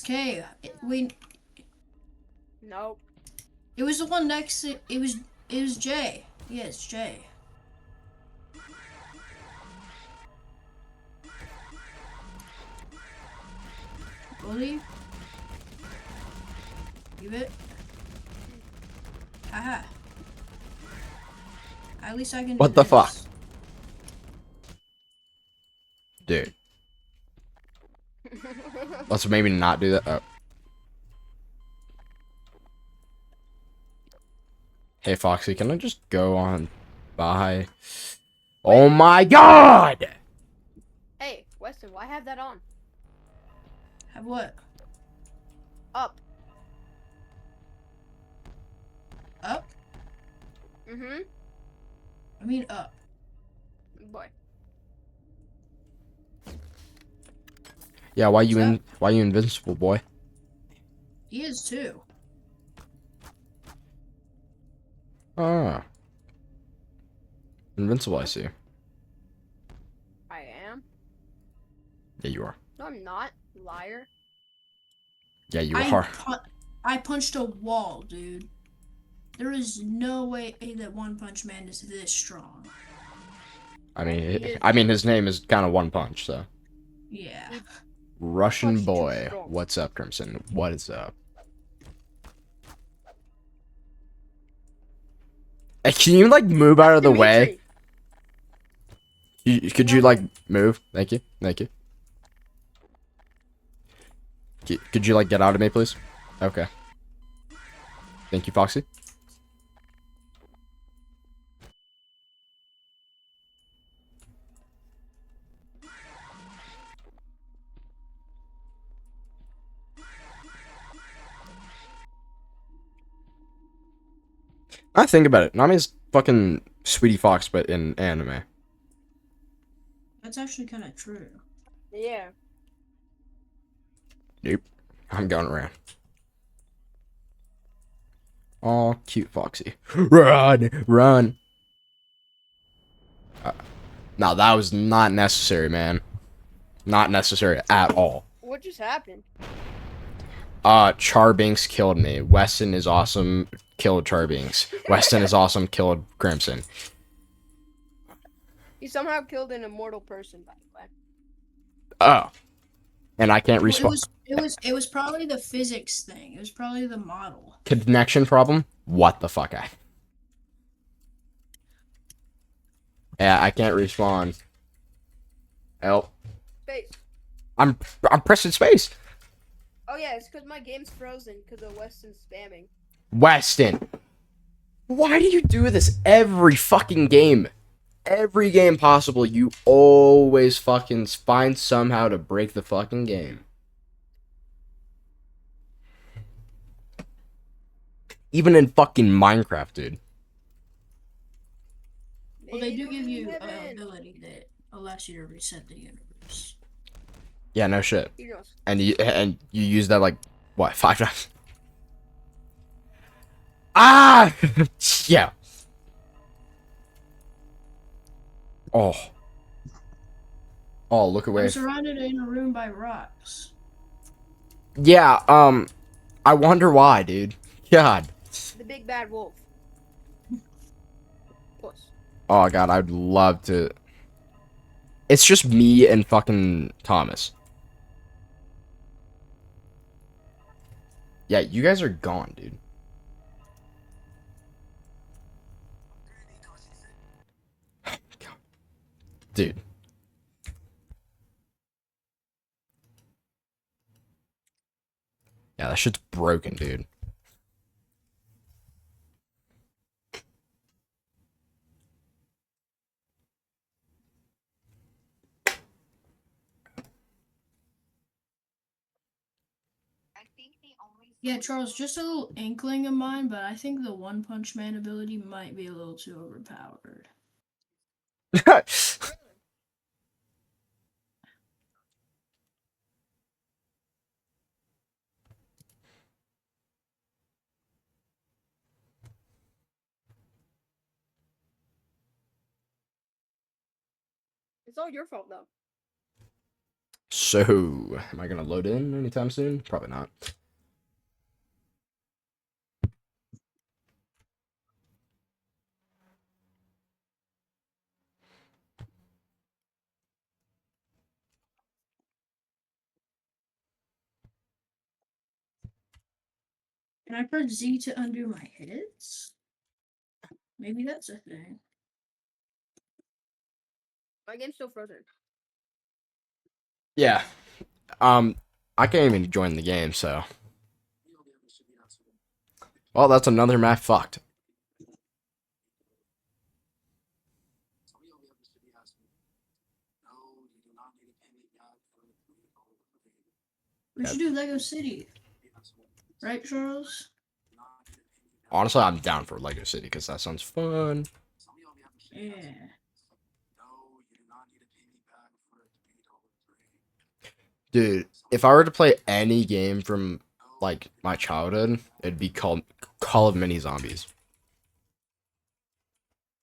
K. Wait, Nope. it was the one next to it was J. Yeah, it's J. Bully. Give it. Haha. At least I can. What do the fuck? this. Dude. Let's maybe not do that. Oh. Hey, Foxy, can I just go on by? Oh my god! Hey, Weston, why have that on? Have what? Up. Up? Mm-hmm. I mean up. Boy. Yeah, why you invincible, boy? He is too. Ah. Invincible, I see. I am? Yeah, you are. No, I'm not. Liar. Yeah, you are. I punched a wall, dude. There is no way that One Punch Man is this strong. I mean, his name is kind of One Punch, so. Yeah. Russian Punch too boy. strong. What's up, Crimson? What is up? Hey, can you, like, move out of the way? Could you, like, move? Thank you. Thank you. Could you, like, get out of me, please? Okay. Thank you, Foxy. I think about it. Nami's fucking Sweetie Fox, but in anime. That's actually kind of true. Yeah. Nope. I'm going around. Oh, cute Foxy. Run! Run! No, that was not necessary, man. Not necessary at all. What just happened? Charbinks killed me. Weston is awesome. Killed Charbinks. Weston is awesome. Killed Crimson. He somehow killed an immortal person, by the way. Oh. And I can't respawn. It was probably the physics thing. It was probably the model. Connection problem? What the fuck? Yeah, I can't respawn. Help. Space. I'm pressing space. Oh yeah, it's because my game's frozen because of Weston spamming. Weston. Why do you do this every fucking game? every game possible, you always fucking find somehow to break the fucking game. Even in fucking Minecraft, dude. Well, they do give you Heaven. an ability that allows you to reset the universe. Yeah, no shit. You know, And you use that like what, 5 times? Ah! Yeah. Oh. Oh, look away. I'm surrounded in a room by rocks. Yeah, I wonder why, dude. God. the big bad wolf. Puss. Oh god, I'd love to. It's just me and fucking Thomas. Yeah, you guys are gone, dude. Dude. Yeah, that shit's broken, dude. Yeah, Charles, just a little inkling of mine, but I think the One Punch Man ability might be a little too overpowered. It's all your fault though. So, am I gonna load in anytime soon? Probably not. Can I press Z to undo my hits? Maybe that's a thing. My game's still frozen. Yeah. I can't even join the game, so. Well, that's another map fucked. We should do Lego City. Right, Charles? Honestly, I'm down for Lego City because that sounds fun. Yeah. Dude, if I were to play any game from like my childhood, it'd be called Call of Mini Zombies.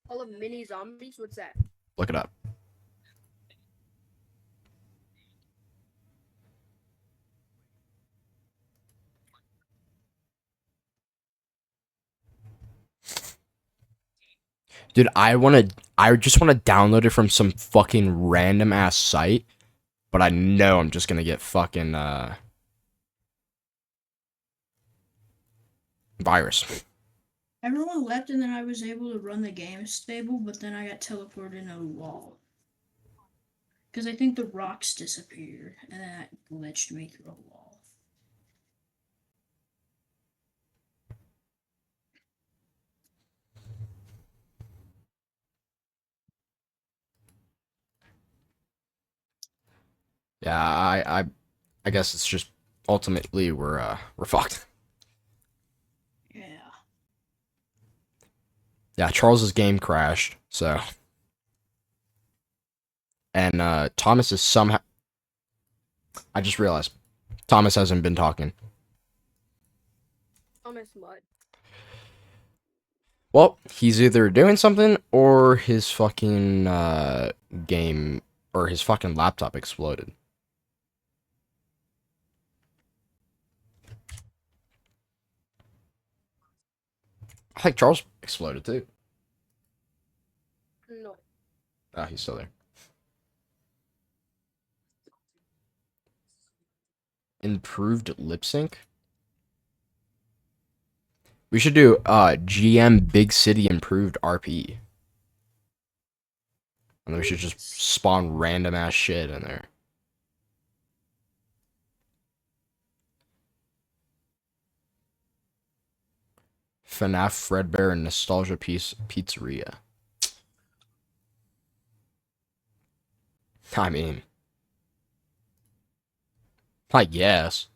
All of mini zombies. What's that? Look it up. Dude, I just wanna download it from some fucking random ass site, but I know I'm just gonna get fucking virus. Everyone left and then I was able to run the game stable, but then I got teleported into a wall. Because I think the rocks disappeared, and then that glitched me through a wall. Yeah, I guess it's just ultimately we're fucked. Yeah. Yeah, Charles's game crashed, so. And Thomas is somehow. I just realized Thomas hasn't been talking. Thomas Mud. Well, he's either doing something or his fucking game or his fucking laptop exploded. I think Charles exploded too. No. Ah, he's still there. Improved lip sync? We should do GM Big City Improved RP. And then we should just spawn random ass shit in there. FNAF Fredbear and Nostalgia Pizzeria. I mean, I guess.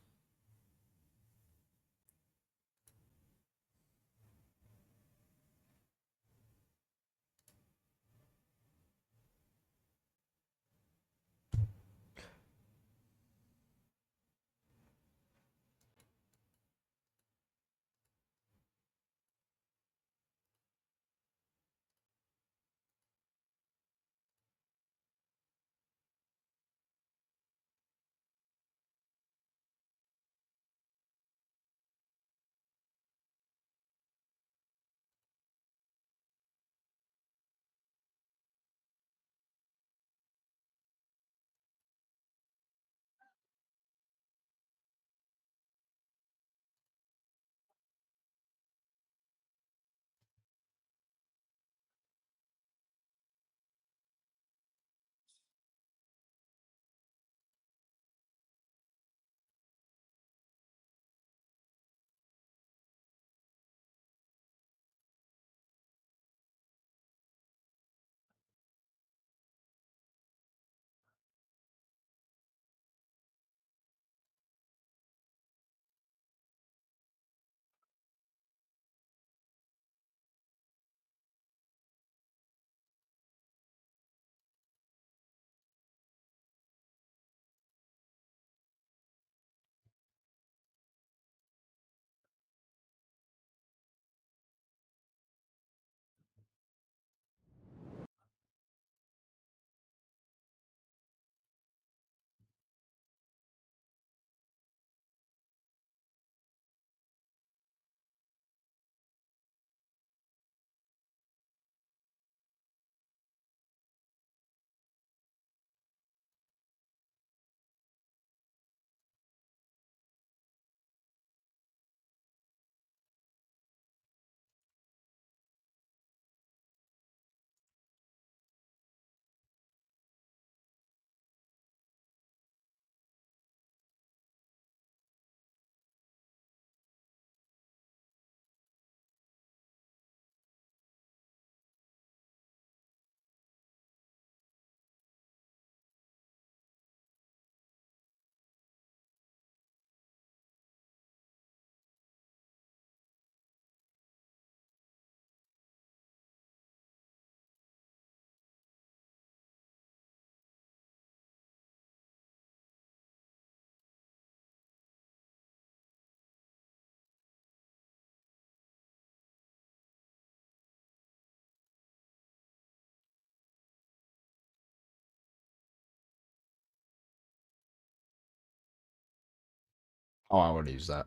Oh, I would use that.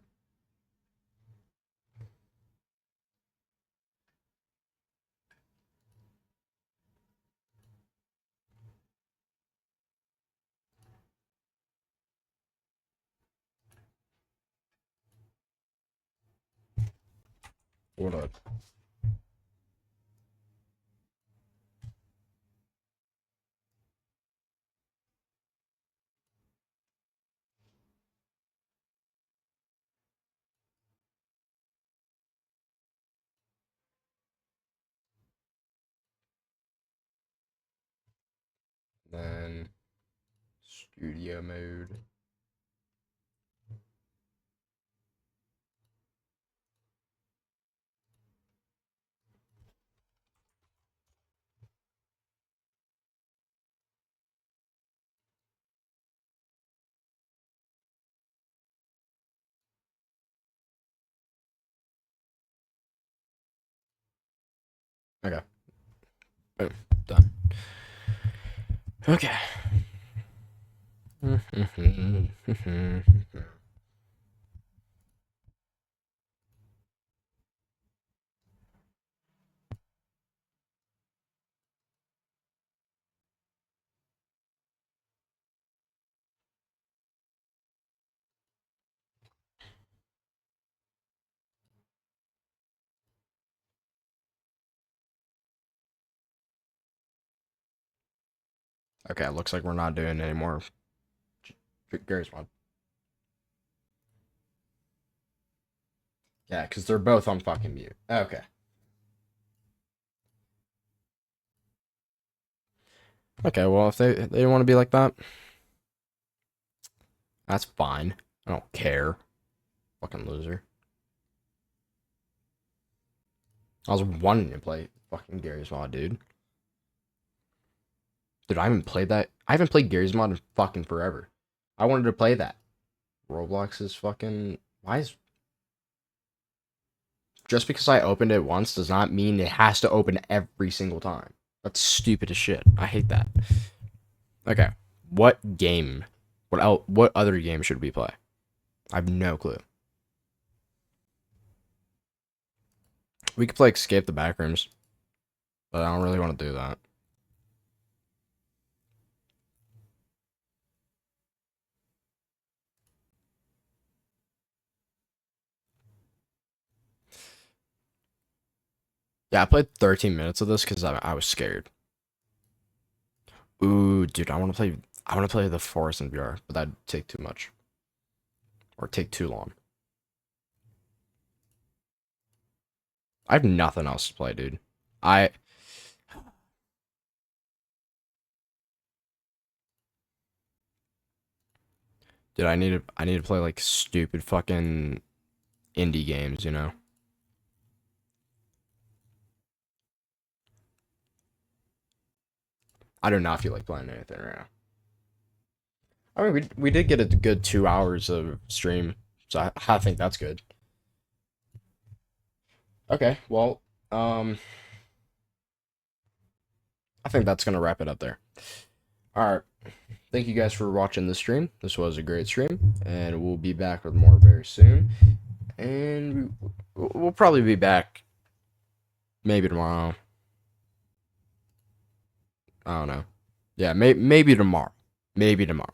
What up? Then studio mode. Okay. Boom. Done. Okay. Okay, looks like we're not doing any more Gary's mod. Yeah, because they're both on fucking mute. Okay. Okay, well, if they want to be like that, that's fine. I don't care. Fucking loser. I was wanting to play fucking Gary's Mod, dude. Dude, I haven't played that. I haven't played Gary's Mod in fucking forever. I wanted to play that. Roblox is fucking... Why is... Just because I opened it once does not mean it has to open every single time. That's stupid as shit. I hate that. Okay. What game? What other game should we play? I have no clue. We could play Escape the Backrooms. But I don't really want to do that. Yeah, I played 13 minutes of this because I was scared. Ooh, dude, I want to play The Forest in VR, but that'd take too much. Or take too long. I have nothing else to play, dude. Dude, I need to play like stupid fucking indie games, you know? I do not feel like playing anything right now. I mean, we did get a good 2 hours of stream, so I think that's good. Okay, well, I think that's gonna wrap it up there. All right, thank you guys for watching the stream. This was a great stream, and we'll be back with more very soon. And we'll probably be back maybe tomorrow. I don't know. Yeah, maybe tomorrow. Maybe tomorrow.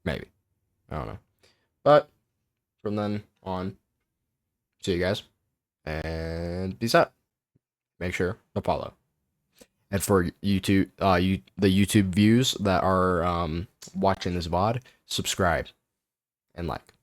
Maybe. I don't know. But from then on, see you guys. And peace out. Make sure to follow. And for YouTube, the YouTube views that are watching this VOD, subscribe and like.